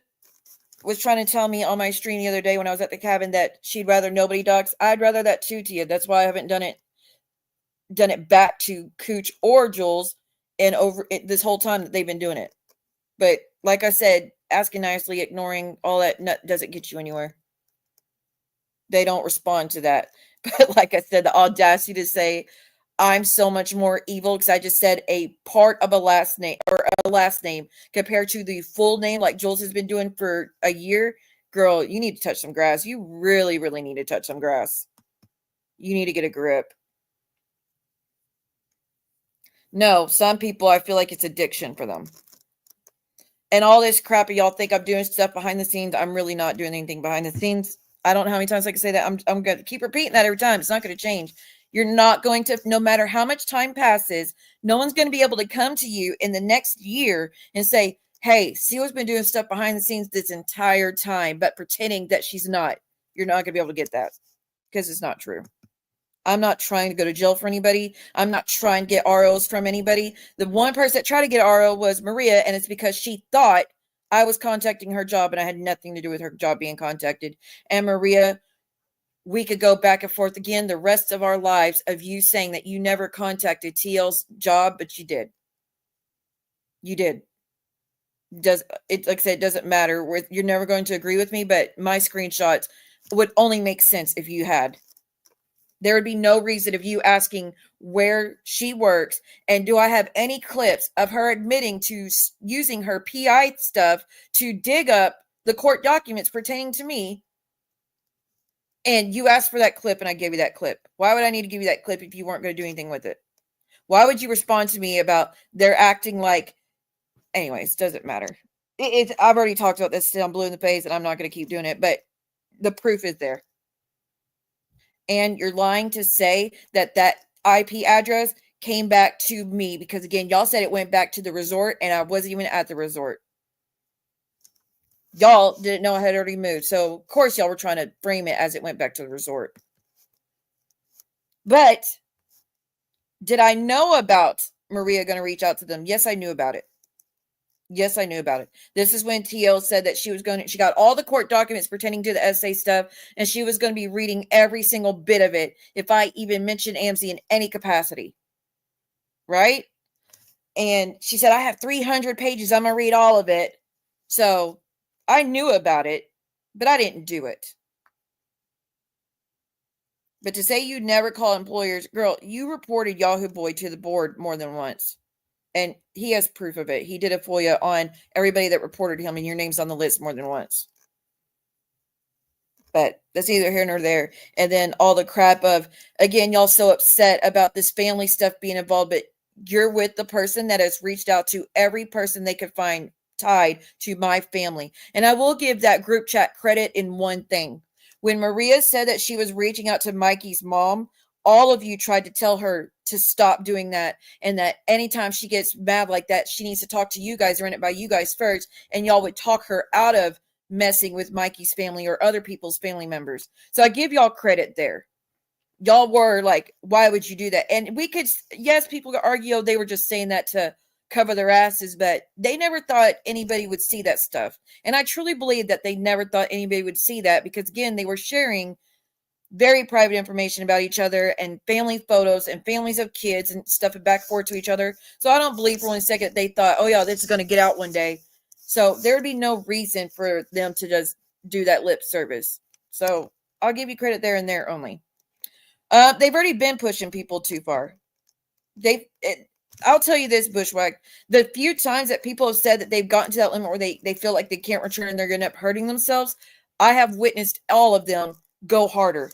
was trying to tell me on my stream the other day when I was at the cabin that she'd rather nobody dox. I'd rather that too, Tia. That's why I haven't done it back to Cooch or Jules and over this whole time that they've been doing it. But like I said, asking nicely, ignoring all that doesn't get you anywhere. They don't respond to that. But like I said, the audacity to say I'm so much more evil because I just said a part of a last name or a last name compared to the full name like Jules has been doing for a year. Girl, you need to touch some grass. You really, really need to touch some grass. You need to get a grip. No, some people, I feel like it's addiction for them. And all this crap, y'all think I'm doing stuff behind the scenes. I'm really not doing anything behind the scenes. I don't know how many times I can say that. I'm going to keep repeating that every time. It's not going to change. You're not going to, no matter how much time passes, no one's going to be able to come to you in the next year and say, hey, Sela's been doing stuff behind the scenes this entire time, but pretending that she's not. You're not going to be able to get that because it's not true. I'm not trying to go to jail for anybody. I'm not trying to get ROs from anybody. The one person that tried to get RO was Maria, and it's because she thought I was contacting her job, and I had nothing to do with her job being contacted. And Maria, we could go back and forth again the rest of our lives of you saying that you never contacted TL's job, but you did. You did. Does it, like I said, it doesn't matter. You're never going to agree with me, but my screenshots would only make sense if you had. There would be no reason of you asking where she works and do I have any clips of her admitting to using her PI stuff to dig up the court documents pertaining to me. And you asked for that clip and I gave you that clip. Why would I need to give you that clip if you weren't going to do anything with it? Why would you respond to me about they're acting like, anyways, doesn't matter. I've already talked about this till I'm blue in the face and I'm not going to keep doing it, but the proof is there. And you're lying to say that that IP address came back to me because, again, y'all said it went back to the resort and I wasn't even at the resort. Y'all didn't know I had already moved. So, of course, y'all were trying to frame it as it went back to the resort. But did I know about Maria going to reach out to them? Yes, I knew about it. Yes, I knew about it. This is when TL said that she got all the court documents pertaining to the SA stuff, and she was going to be reading every single bit of it if I even mentioned AMC in any capacity. Right? And she said, I have 300 pages. I'm going to read all of it. So I knew about it, but I didn't do it. But to say you never call employers, girl, you reported Yahoo Boy to the board more than once. And he has proof of it. He did a FOIA on everybody that reported him, and your name's on the list more than once. But that's neither here nor there. And then all the crap of, again, y'all so upset about this family stuff being involved, but you're with the person that has reached out to every person they could find tied to my family. And I will give that group chat credit in one thing. When Maria said that she was reaching out to Mikey's mom, all of you tried to tell her to stop doing that, and that anytime she gets mad like that, she needs to talk to you guys, run it by you guys first, and y'all would talk her out of messing with Mikey's family or other people's family members. So I give y'all credit there. Y'all were like, why would you do that? And we could, yes, people could argue they were just saying that to cover their asses, but they never thought anybody would see that stuff. And I truly believe that they never thought anybody would see that because, again, they were sharing very private information about each other and family photos and families of kids and stuff and back and forth to each other. So I don't believe for one second they thought, oh yeah, this is going to get out one day. So there would be no reason for them to just do that lip service. So I'll give you credit there and there only. They've already been pushing people too far. I'll tell you this, Bushwhack. The few times that people have said that they've gotten to that limit where they feel like they can't return and they're going to end up hurting themselves, I have witnessed all of them go harder.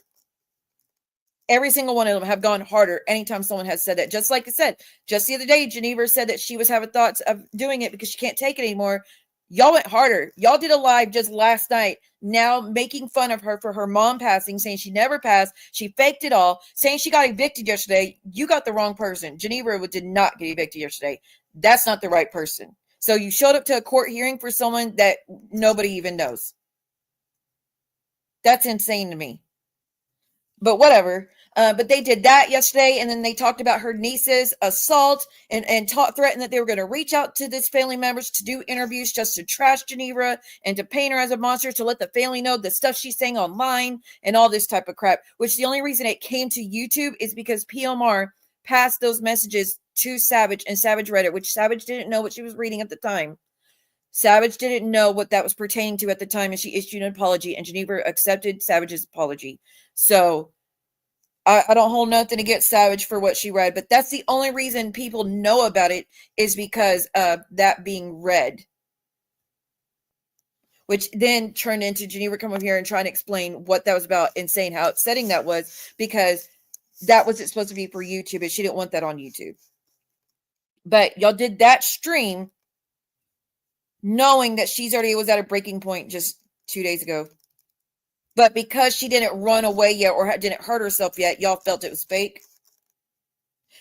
Every single one of them have gone harder anytime someone has said that. Just like I said, just the other day, Geneva said that she was having thoughts of doing it because she can't take it anymore. Y'all went harder. Y'all did a live just last night, now making fun of her for her mom passing, saying she never passed. She faked it all, saying she got evicted yesterday. You got the wrong person. Geneva did not get evicted yesterday. That's not the right person. So you showed up to a court hearing for someone that nobody even knows. That's insane to me. But whatever. But they did that yesterday, and then they talked about her niece's assault and threatened that they were going to reach out to this family members to do interviews just to trash Geneva and to paint her as a monster, to let the family know the stuff she's saying online and all this type of crap, which the only reason it came to YouTube is because PMR passed those messages to Savage, and Savage read it, which Savage didn't know what she was reading at the time. Savage didn't know what that was pertaining to at the time, and she issued an apology, and Geneva accepted Savage's apology. So I don't hold nothing against Savage for what she read, but that's the only reason people know about it is because of that being read. Which then turned into Geneva come over here and trying to explain what that was about and saying how upsetting that was, because that was supposed to be for YouTube, and she didn't want that on YouTube. But y'all did that stream knowing that she's already was at a breaking point just 2 days ago. But because she didn't run away yet or didn't hurt herself yet, y'all felt it was fake.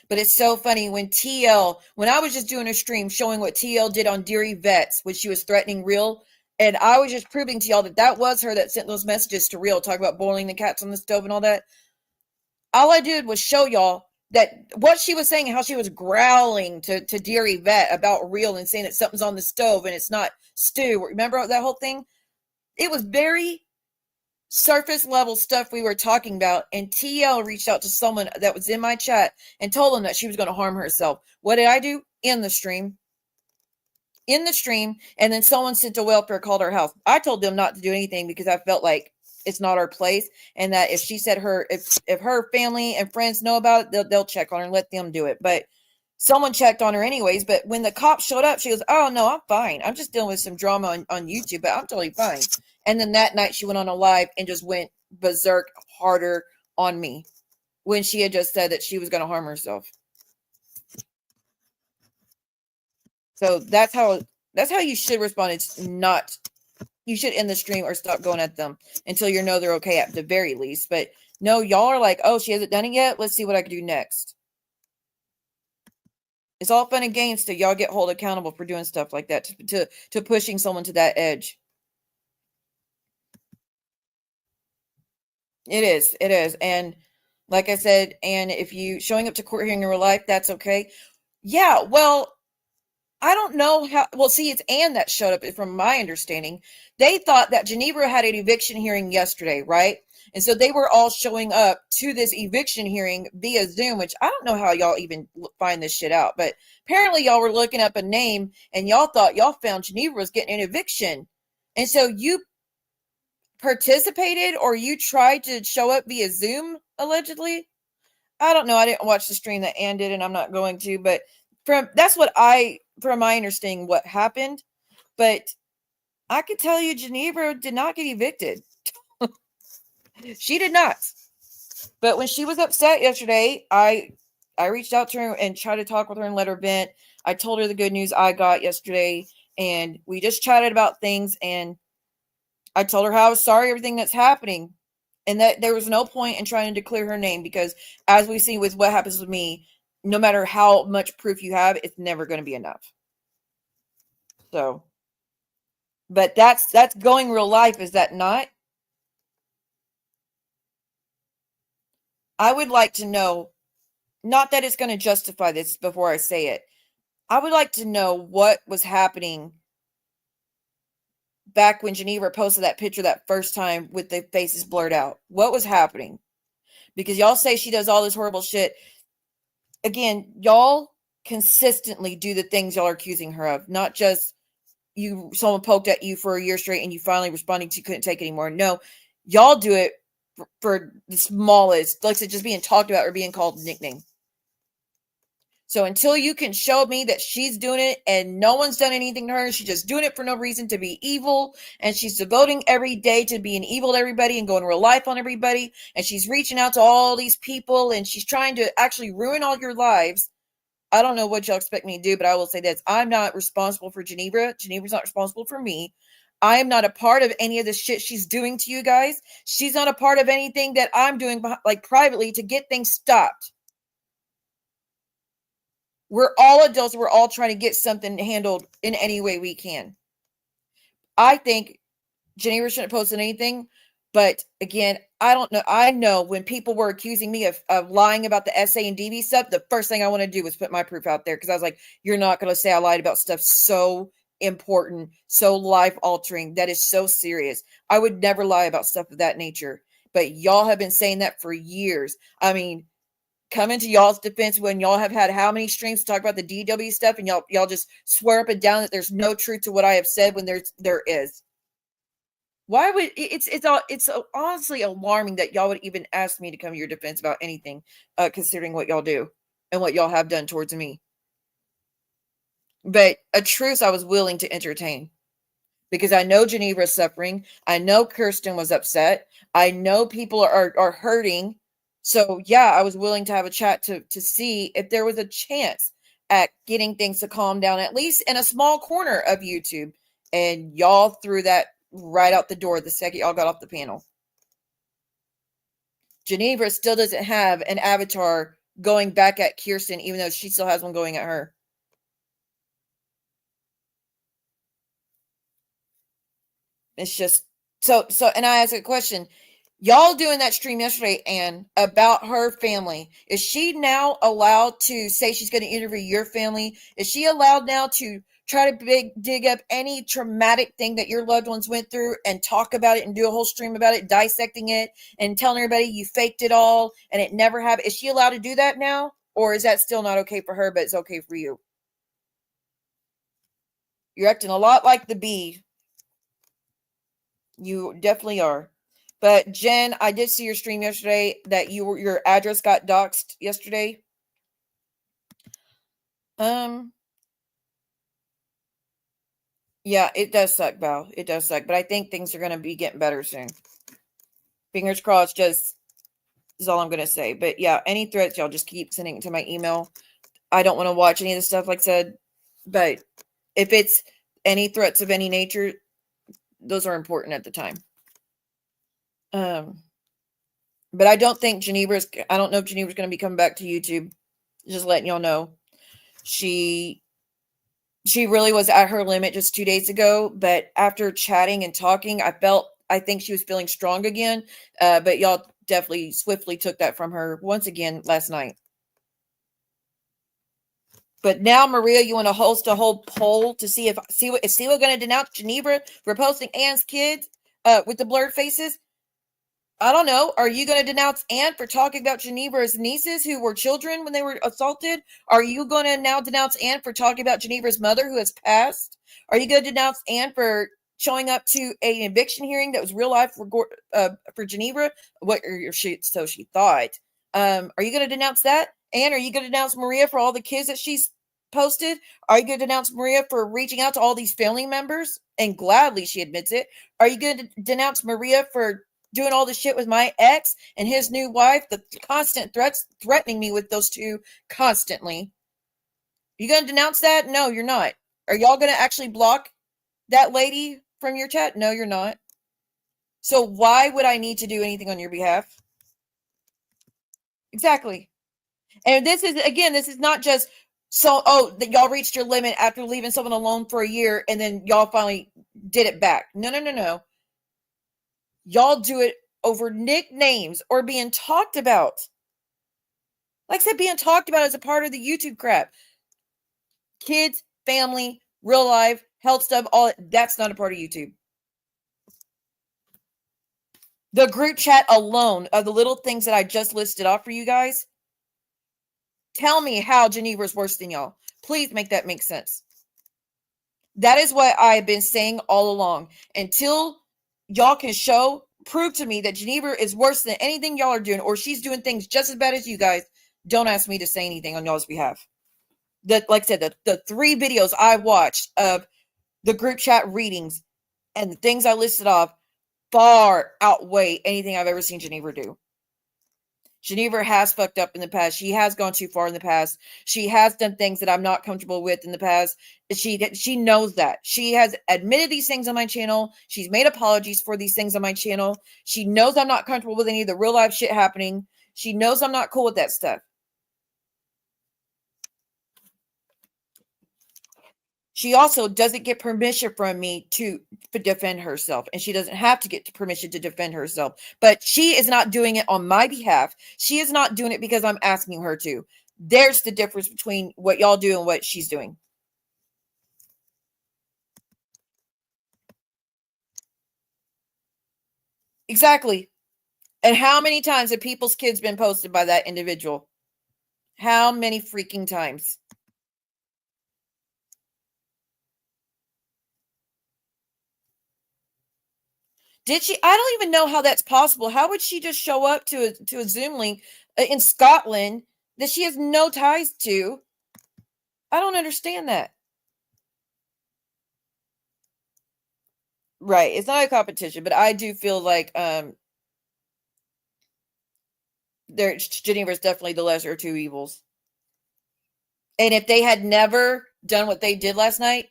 But it's so funny when I was just doing a stream showing what TL did on Deary Vets when she was threatening Real, and I was just proving to y'all that was her that sent those messages to Real, talking about boiling the cats on the stove and all that. All I did was show y'all that what she was saying, how she was growling to Deary Vet about Real and saying that something's on the stove and it's not stew. Remember that whole thing? It was very surface level stuff we were talking about, and TL reached out to someone that was in my chat and told them that she was going to harm herself. What did I do? In the stream, and then someone sent a welfare call to her house. I told them not to do anything because I felt like it's not our place, and that if she said if her family and friends know about it, they'll check on her and let them do it. But someone checked on her anyways. But when the cops showed up, she goes, "Oh no, I'm fine. I'm just dealing with some drama on YouTube, but I'm totally fine." And then that night she went on a live and just went berserk harder on me when she had just said that she was going to harm herself. So that's how you should respond. It's not, you should end the stream or stop going at them until you know they're okay at the very least. But no, y'all are like, oh, she hasn't done it yet. Let's see what I can do next. It's all fun and games till y'all get held accountable for doing stuff like that, to pushing someone to that edge. It is. And like I said, and if you showing up to court hearing in real life, that's okay. Yeah, well, I don't know how. Well, see, it's Anne that showed up. From my understanding, they thought that Geneva had an eviction hearing yesterday, right? And so they were all showing up to this eviction hearing via Zoom, which I don't know how y'all even find this shit out. But apparently y'all were looking up a name and y'all thought y'all found Geneva was getting an eviction. And so you participated, or you tried to show up via Zoom, allegedly. I don't know. I didn't watch the stream that Ann did, and I'm not going to. But from my understanding, what happened. But I could tell you, Geneva did not get evicted. She did not. But when she was upset yesterday, I reached out to her and tried to talk with her and let her vent. I told her the good news I got yesterday, and we just chatted about things, and I told her how I was sorry everything that's happening, and that there was no point in trying to declare her name, because as we see with what happens with me, no matter how much proof you have, it's never going to be enough. So, but that's going real life, is that not? I would like to know, not that it's going to justify this before I say it. I would like to know what was happening back when Geneva posted that picture that first time with the faces blurred out. What was happening? Because y'all say she does all this horrible shit. Again, y'all consistently do the things y'all are accusing her of, not just someone poked at you for a year straight and you finally responding to you couldn't take it anymore. No, y'all do it for the smallest, like I said, just being talked about or being called a nickname. So until you can show me that she's doing it and no one's done anything to her, she's just doing it for no reason, to be evil, and she's devoting every day to being evil to everybody and going real life on everybody, and she's reaching out to all these people, and she's trying to actually ruin all your lives. I don't know what y'all expect me to do, but I will say this. I'm not responsible for Geneva. Geneva's not responsible for me. I am not a part of any of the shit she's doing to you guys. She's not a part of anything that I'm doing, like, privately to get things stopped. We're all adults. We're all trying to get something handled in any way we can. I think Geneva shouldn't have posted anything. But again, I don't know. I know when people were accusing me of lying about the SA and DV stuff, the first thing I want to do was put my proof out there, because I was like, you're not going to say I lied about stuff so important, so life-altering, that is so serious. I would never lie about stuff of that nature. But y'all have been saying that for years. I mean, coming to y'all's defense when y'all have had how many streams to talk about the DW stuff, and y'all just swear up and down that there's no truth to what I have said when there is. Why would it's honestly alarming that y'all would even ask me to come to your defense about anything, considering what y'all do and what y'all have done towards me. But a truce I was willing to entertain, because I know Geneva is suffering. I know Kirsten was upset. I know people are hurting. So yeah, I was willing to have a chat to see if there was a chance at getting things to calm down, at least in a small corner of YouTube. And y'all threw that right out the door the second y'all got off the panel. Geneva still doesn't have an avatar going back at Kirsten, even though she still has one going at her. It's just so, and I ask a question. Y'all doing that stream yesterday, Anne, about her family. Is she now allowed to say she's going to interview your family? Is she allowed now to try to dig up any traumatic thing that your loved ones went through and talk about it and do a whole stream about it, dissecting it and telling everybody you faked it all and it never happened? Is she allowed to do that now? Or is that still not okay for her, but it's okay for you? You're acting a lot like the bee. You definitely are. But Jen, I did see your stream yesterday that your address got doxxed yesterday. Yeah, it does suck, Val. It does suck, but I think things are going to be getting better soon. Fingers crossed. Just is all I'm going to say. But yeah, any threats, y'all just keep sending it to my email. I don't want to watch any of the stuff, like I said. But if it's any threats of any nature, those are important at the time. But I don't think I don't know if Geneva's going to be coming back to YouTube. Just letting y'all know. She really was at her limit just 2 days ago, but after chatting and talking, I think she was feeling strong again. But y'all definitely swiftly took that from her once again last night. But now, Maria, you want to host a whole poll to see if Siwa going to denounce Geneva for posting Anne's kids with the blurred faces? I don't know. Are you going to denounce Anne for talking about Geneva's nieces who were children when they were assaulted? Are you going to now denounce Anne for talking about Geneva's mother who has passed? Are you going to denounce Anne for showing up to an eviction hearing that was real life for Geneva? So she thought. Are you going to denounce that? Anne, are you going to denounce Maria for all the kids that she's posted? Are you going to denounce Maria for reaching out to all these family members? And gladly she admits it. Are you going to denounce Maria for doing all this shit with my ex and his new wife, the constant threatening me with those two constantly? You going to denounce that? No, you're not. Are y'all going to actually block that lady from your chat? No, you're not. So why would I need to do anything on your behalf? Exactly. And this is not just that y'all reached your limit after leaving someone alone for a year and then y'all finally did it back. No. Y'all do it over nicknames or being talked about. Like I said, being talked about as a part of the YouTube crap. Kids, family, real life, health stuff, all that's not a part of YouTube. The group chat alone of the little things that I just listed off for you guys. Tell me how Geneva's worse than y'all. Please make that make sense. That is what I've been saying all along. Until y'all can prove to me that Geneva is worse than anything y'all are doing, or she's doing things just as bad as you guys, don't ask me to say anything on y'all's behalf. Like I said, the 3 videos I watched of the group chat readings and the things I listed off far outweigh anything I've ever seen Geneva do. Geneva has fucked up in the past. She has gone too far in the past. She has done things that I'm not comfortable with in the past. She knows that. She has admitted these things on my channel. She's made apologies for these things on my channel. She knows I'm not comfortable with any of the real life shit happening. She knows I'm not cool with that stuff. She also doesn't get permission from me to defend herself, and she doesn't have to get permission to defend herself. But she is not doing it on my behalf. She is not doing it because I'm asking her to. There's the difference between what y'all do and what she's doing. Exactly. And how many times have people's kids been posted by that individual? How many freaking times? Did she? I don't even know how that's possible. How would she just show up to a Zoom link in Scotland that she has no ties to? I don't understand that. Right. It's not a competition, but I do feel like Geneva is definitely the lesser of two evils. And if they had never done what they did last night,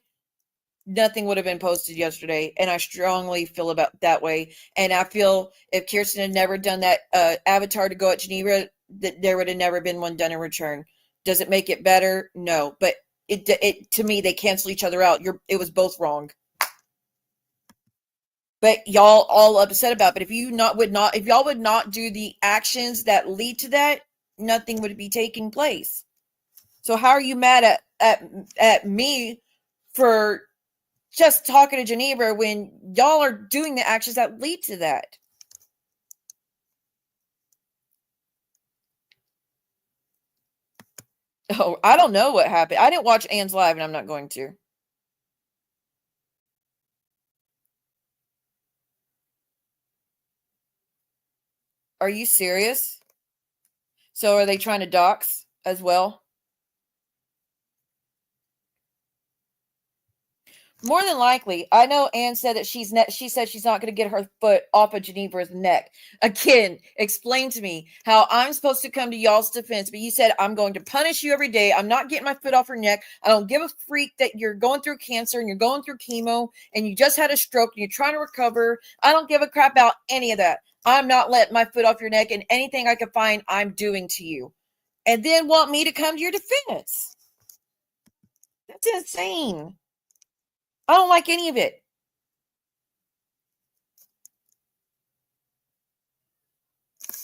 nothing would have been posted yesterday. And I strongly feel about that way. And I feel if Kirsten had never done that avatar to go at Geneva, there would have never been one done in return. Does it make it better? No, but it to me, they cancel each other out. It was both wrong. But y'all all upset about it. But if y'all would not do the actions that lead to that, nothing would be taking place. So how are you mad at me for just talking to Geneva when y'all are doing the actions that lead to that? Oh, I don't know what happened. I didn't watch Anne's live, and I'm not going to. Are you serious? So are they trying to dox as well? More than likely. I know Anne said that she said she's not going to get her foot off of Geneva's neck. Again, explain to me how I'm supposed to come to y'all's defense, but you said I'm going to punish you every day. I'm not getting my foot off her neck. I don't give a freak that you're going through cancer and you're going through chemo and you just had a stroke and you're trying to recover. I don't give a crap about any of that. I'm not letting my foot off your neck, and anything I can find, I'm doing to you. And then want me to come to your defense. That's insane. I don't like any of it.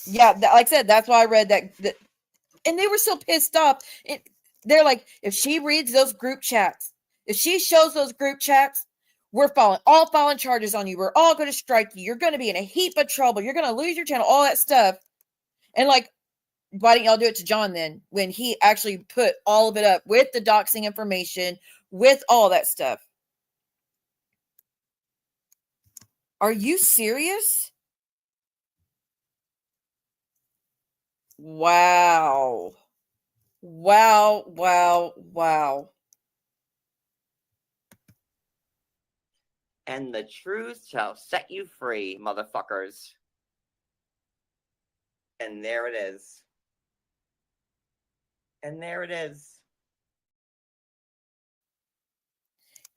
Yeah, like I said, that's why I read that. And they were so pissed off. They're like, if she reads those group chats, if she shows those group chats, we're all filing charges on you. We're all going to strike you. You're going to be in a heap of trouble. You're going to lose your channel, all that stuff. And like, why didn't y'all do it to John then, when he actually put all of it up with the doxing information, with all that stuff? Are you serious? Wow. Wow, wow, wow. And the truth shall set you free, motherfuckers. And there it is. And there it is.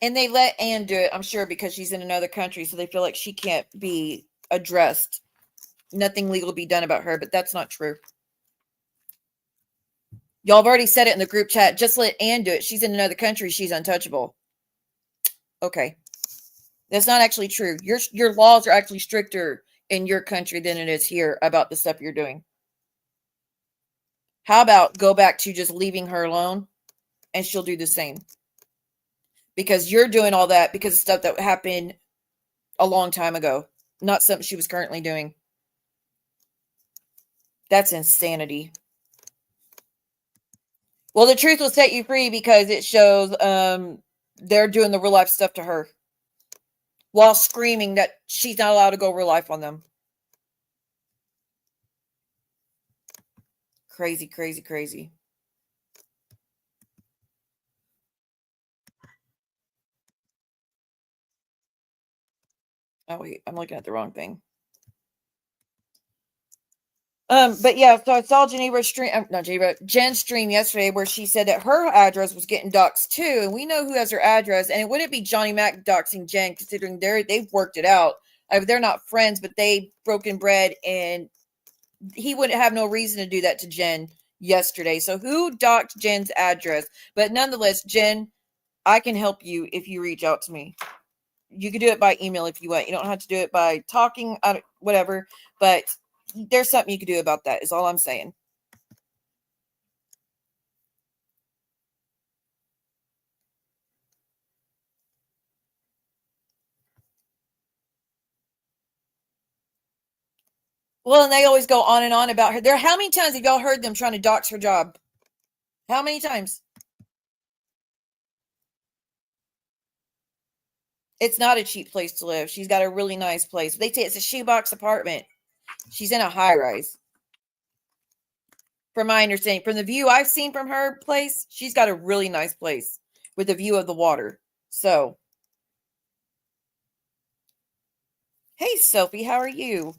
And they let Anne do it, I'm sure, because she's in another country, so they feel like she can't be addressed. Nothing legal will be done about her, but that's not true. Y'all have already said it in the group chat. Just let Anne do it. She's in another country. She's untouchable. Okay. That's not actually true. Your laws are actually stricter in your country than it is here about the stuff you're doing. How about go back to just leaving her alone, and she'll do the same? Because you're doing all that because of stuff that happened a long time ago, not something she was currently doing. That's insanity. Well, the truth will set you free because it shows they're doing the real life stuff to her while screaming that she's not allowed to go real life on them. Crazy, crazy, crazy. Oh, wait, I'm looking at the wrong thing. But yeah, so I saw Jen's stream yesterday where she said that her address was getting doxxed too, and we know who has her address, and it wouldn't be Johnny Mac doxing Jen, considering they've worked it out. They're not friends, but they've broken bread, and he wouldn't have no reason to do that to Jen yesterday. So who doxed Jen's address? But nonetheless, Jen, I can help you if you reach out to me. You can do it by email if you want. You don't have to do it by talking, whatever, but there's something you can do about that, is all I'm saying. Well, and they always go on and on about her. How many times have y'all heard them trying to dox her job? How many times? It's not a cheap place to live. She's got a really nice place. They say it's a shoebox apartment. She's in a high rise. From my understanding, from the view I've seen from her place, she's got a really nice place with a view of the water. So, hey, Sophie, how are you?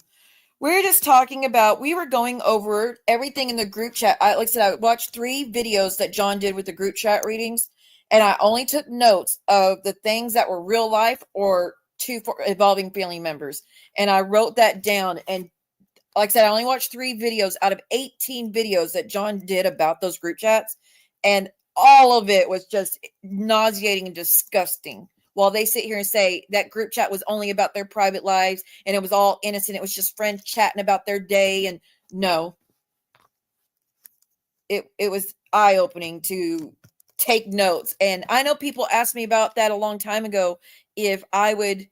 We're just talking about, we were going over everything in the group chat. Like I said, I watched 3 videos that John did with the group chat readings, and I only took notes of the things that were real life or 2 for involving family members. And I wrote that down, and Like I said, I only watched 3 videos out of 18 videos that John did about those group chats. And all of it was just nauseating and disgusting. While they sit here and say that group chat was only about their private lives and it was all innocent. It was just friends chatting about their day. And no, it was eye-opening to take notes. And I know people asked me about that a long time ago, if I would,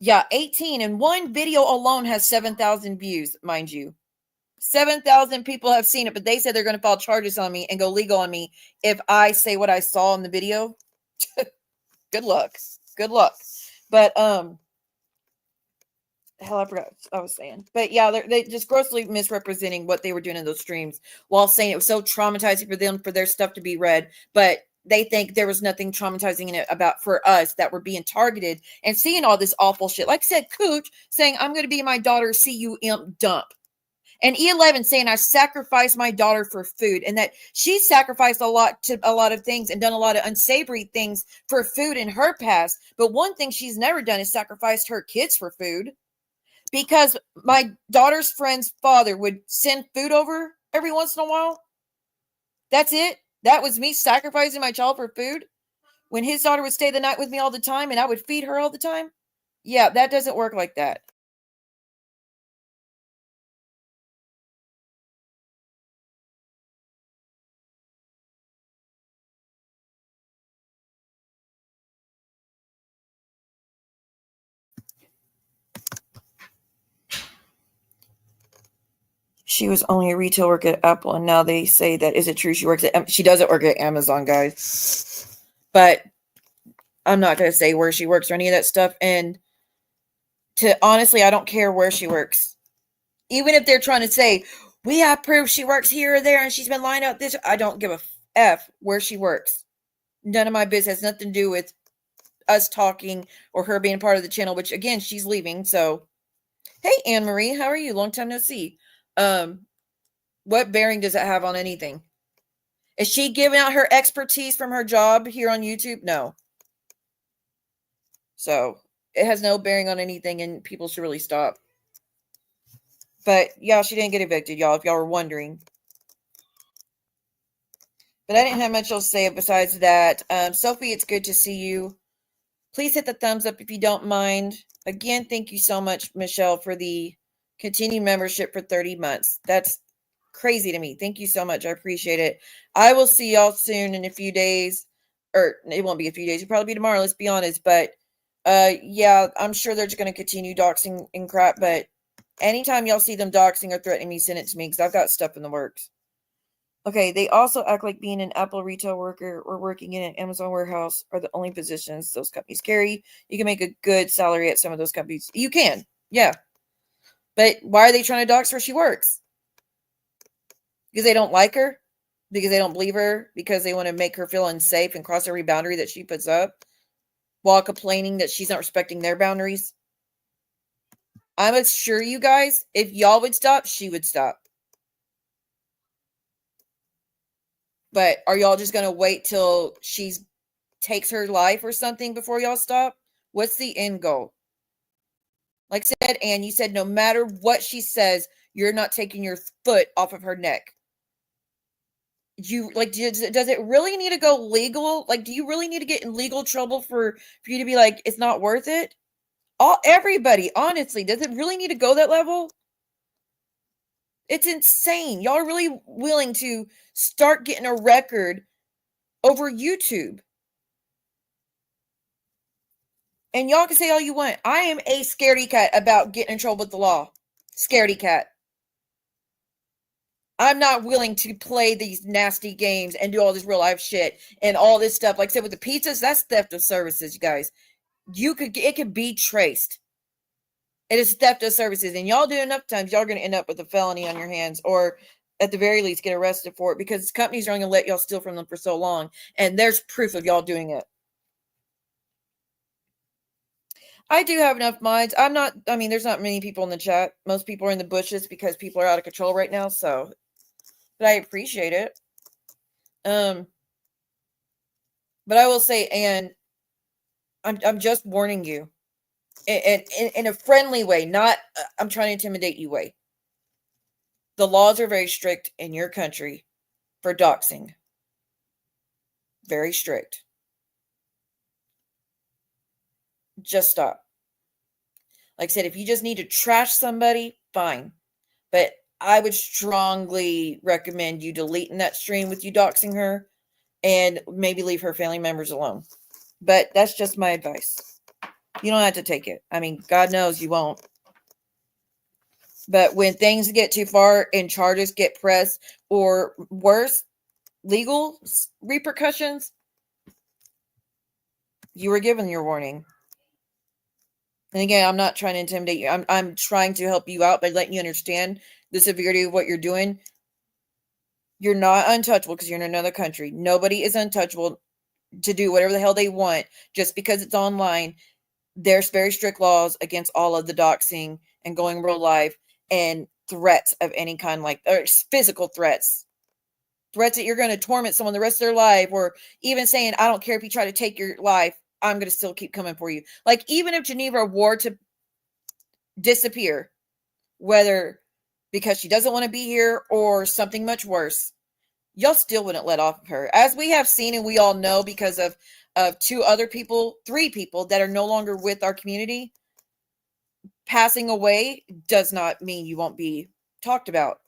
18, and one video alone has 7,000 views, mind you. 7,000 people have seen it, but they said they're going to file charges on me and go legal on me if I say what I saw in the video. Good luck. Good luck. But hell, I forgot what I was saying. But yeah, they just grossly misrepresenting what they were doing in those streams while saying it was so traumatizing for them for their stuff to be read. But they think there was nothing traumatizing in it about for us that were being targeted and seeing all this awful shit. Like I said, Cooch saying, I'm going to be my daughter, see you imp dump. And E11 saying, I sacrificed my daughter for food, and that she sacrificed a lot of things and done a lot of unsavory things for food in her past. But one thing she's never done is sacrificed her kids for food, because my daughter's friend's father would send food over every once in a while. That's it. That was me sacrificing my child for food when his daughter would stay the night with me all the time and I would feed her all the time. Yeah, that doesn't work like that. She was only a retail worker at Apple, and now they say that, is it true she works at, she doesn't work at Amazon, guys. But I'm not going to say where she works or any of that stuff. And honestly, I don't care where she works. Even if they're trying to say, we have proof she works here or there and she's been lying out this, I don't give a F where she works. None of my business. Has nothing to do with us talking or her being part of the channel, which again, she's leaving. So, hey, Anne-Marie, how are you? Long time no see. What bearing does it have on anything? Is she giving out her expertise from her job here on YouTube? No. So it has no bearing on anything, and people should really stop. But yeah, she didn't get evicted, y'all, if y'all were wondering. But I didn't have much else to say besides that. Sophie, it's good to see you. Please hit the thumbs up if you don't mind. Again, thank you so much, Michelle, for the continued membership for 30 months. That's crazy to me. Thank you so much. I appreciate it. I will see y'all soon in a few days. Or it won't be a few days. It'll probably be tomorrow, let's be honest. But yeah, I'm sure they're just going to continue doxing and crap. But anytime y'all see them doxing or threatening me, send it to me, because I've got stuff in the works. Okay, they also act like being an Apple retail worker or working in an Amazon warehouse are the only positions those companies carry. You can make a good salary at some of those companies. You can, yeah. But why are they trying to dox where she works? Because they don't like her? Because they don't believe her? Because they want to make her feel unsafe and cross every boundary that she puts up while complaining that she's not respecting their boundaries? I'm assure you guys, if y'all would stop, she would stop. But are y'all just going to wait till she takes her life or something before y'all stop? What's the end goal? Like I said, Anne, you said no matter what she says, you're not taking your foot off of her neck. Does it really need to go legal? Like, do you really need to get in legal trouble for you to be like, it's not worth it? Everybody, honestly, does it really need to go that level? It's insane. Y'all are really willing to start getting a record over YouTube. And y'all can say all you want. I am a scaredy cat about getting in trouble with the law. Scaredy cat. I'm not willing to play these nasty games and do all this real life shit and all this stuff. Like I said, with the pizzas, that's theft of services, you guys. It could be traced. It is theft of services. And y'all do it enough times, y'all are going to end up with a felony on your hands, or at the very least get arrested for it, because companies are only going to let y'all steal from them for so long. And there's proof of y'all doing it. I do have enough minds. There's not many people in the chat. Most people are in the bushes because people are out of control right now. So, but I appreciate it. But I will say, Anne, I'm just warning you. In a friendly way, not I'm trying to intimidate you way. The laws are very strict in your country for doxing. Very strict. Just stop. Like I said, if you just need to trash somebody, fine. But I would strongly recommend you deleting that stream with you doxing her and maybe leave her family members alone. But that's just my advice. You don't have to take it. I mean, God knows you won't. But when things get too far and charges get pressed or worse, legal repercussions, you were given your warning. And again, I'm not trying to intimidate you. I'm trying to help you out by letting you understand the severity of what you're doing. You're not untouchable because you're in another country. Nobody is untouchable to do whatever the hell they want just because it's online. There's very strict laws against all of the doxing and going real life and threats of any kind, like or physical threats. Threats that you're going to torment someone the rest of their life, or even saying, I don't care if you try to take your life, I'm going to still keep coming for you. Like, even if Geneva were to disappear, whether because she doesn't want to be here or something much worse, y'all still wouldn't let off of her. As we have seen and we all know because of three people that are no longer with our community, passing away does not mean you won't be talked about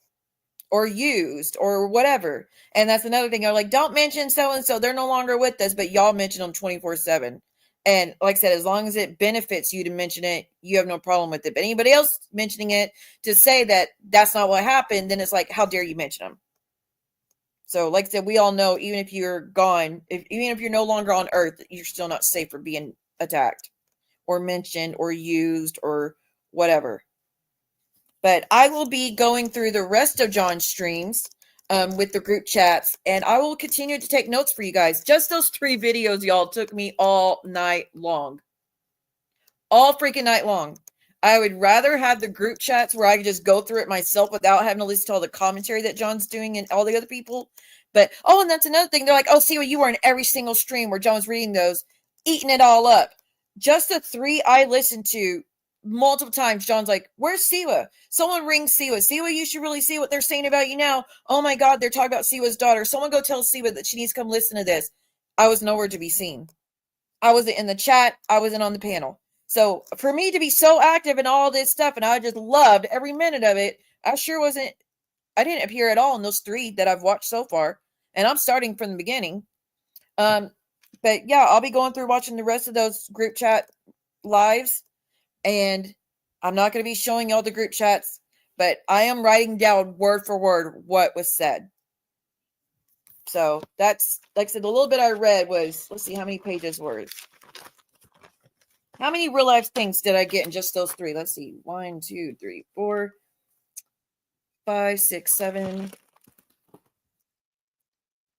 or used or whatever. And that's another thing. I'm like, don't mention so-and-so. They're no longer with us, but y'all mention them 24/7. And like I said, as long as it benefits you to mention it, you have no problem with it. But anybody else mentioning it to say that that's not what happened, then it's like, how dare you mention them? So like I said, we all know, even if you're gone, even if you're no longer on earth, you're still not safe for being attacked or mentioned or used or whatever. But I will be going through the rest of John's streams with the group chats, and I will continue to take notes for you guys. Just those 3 videos, y'all, took me all night long. All freaking night long. I would rather have the group chats where I could just go through it myself without having to listen to all the commentary that John's doing and all the other people. But, and that's another thing. They're like, oh, see what you were in every single stream where John's reading those, eating it all up. Just the 3 I listened to multiple times, John's like, where's Siwa? Someone ring Siwa. Siwa, you should really see what they're saying about you now. Oh my God, they're talking about Siwa's daughter. Someone go tell Siwa that she needs to come listen to this. I was nowhere to be seen. I wasn't in the chat. I wasn't on the panel. So for me to be so active in all this stuff, and I just loved every minute of it, I didn't appear at all in those 3 that I've watched so far. And I'm starting from the beginning. But yeah, I'll be going through watching the rest of those group chat lives. And I'm not going to be showing y'all the group chats, but I am writing down word for word what was said. So that's, like I said, the little bit I read was, let's see, how many pages were it? How many real life things did I get in just those 3? Let's see. 1, 2, 3, 4, 5, 6, 7,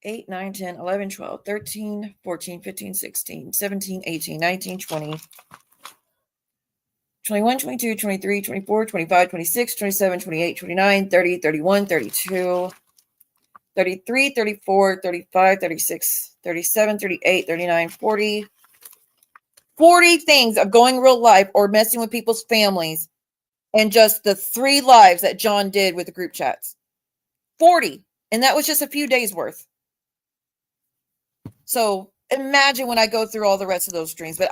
8, 9, 10, 11, 12, 13, 14, 15, 16, 17, 18, 19, 20, 21, 22, 23, 24, 25, 26, 27, 28, 29, 30, 31, 32, 33, 34, 35, 36, 37, 38, 39, 40. 40 things of going real life or messing with people's families, and just the 3 lives that John did with the group chats. 40. And that was just a few days worth. So imagine when I go through all the rest of those streams. But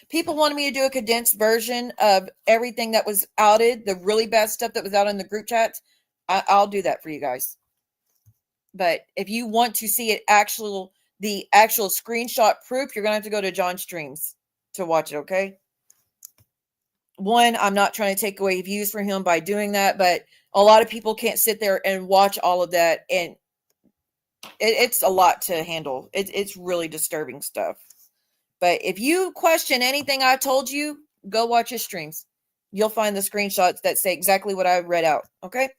people wanted me to do a condensed version of everything that was outed, the really bad stuff that was out in the group chats. I'll do that for you guys. But if you want to see the actual screenshot proof, you're going to have to go to John's streams to watch it, okay? One, I'm not trying to take away views from him by doing that, but a lot of people can't sit there and watch all of that, and it's a lot to handle. It's really disturbing stuff. But if you question anything I told you, go watch his streams. You'll find the screenshots that say exactly what I read out, okay?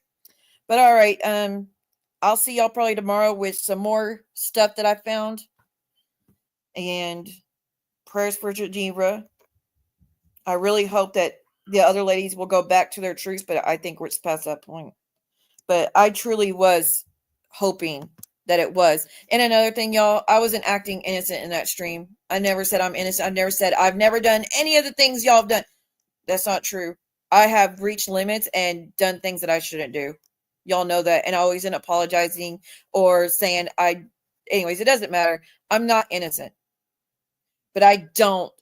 But all right, I'll see y'all probably tomorrow with some more stuff that I found. And prayers for Geneva. I really hope that the other ladies will go back to their truths, but I think we're past that point. But I truly was hoping that it was. And another thing, y'all, I wasn't acting innocent in that stream. I never said I'm innocent. I never said I've never done any of the things y'all have done. That's not true. I have reached limits and done things that I shouldn't do. Y'all know that. And I always end up apologizing or saying anyways, it doesn't matter. I'm not innocent. But I don't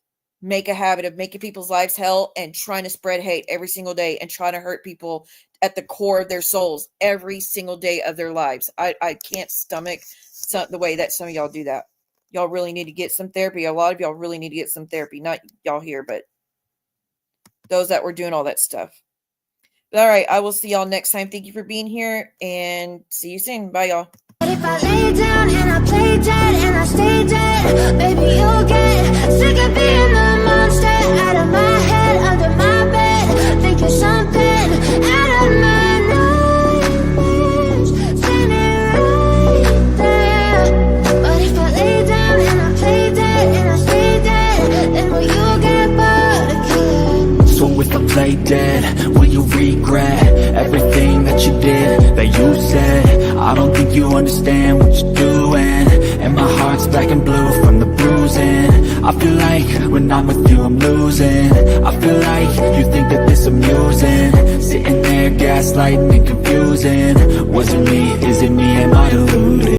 make a habit of making people's lives hell and trying to spread hate every single day and trying to hurt people at the core of their souls every single day of their lives. I can't stomach the way that some of y'all do that. Y'all really need to get some therapy. A lot of y'all really need to get some therapy. Not y'all here, but those that were doing all that stuff. But all right, I will see y'all next time. Thank you for being here and see you soon. Bye, y'all. But if I lay down and I play dead and I stay dead, baby, you'll get sick of being the monster out of my head, under my bed, thinking something out of my nightmares, standing right there. But if I lay down and I play dead and I stay dead, then will you get bored again? So if I play dead, will you regret everything that you did, that you said? I don't think you understand what you're doing, and my heart's black and blue from the bruising. I feel like when I'm with you I'm losing. I feel like you think that this amusing, sitting there gaslighting and confusing. Was it me? Is it me? Am I deluded?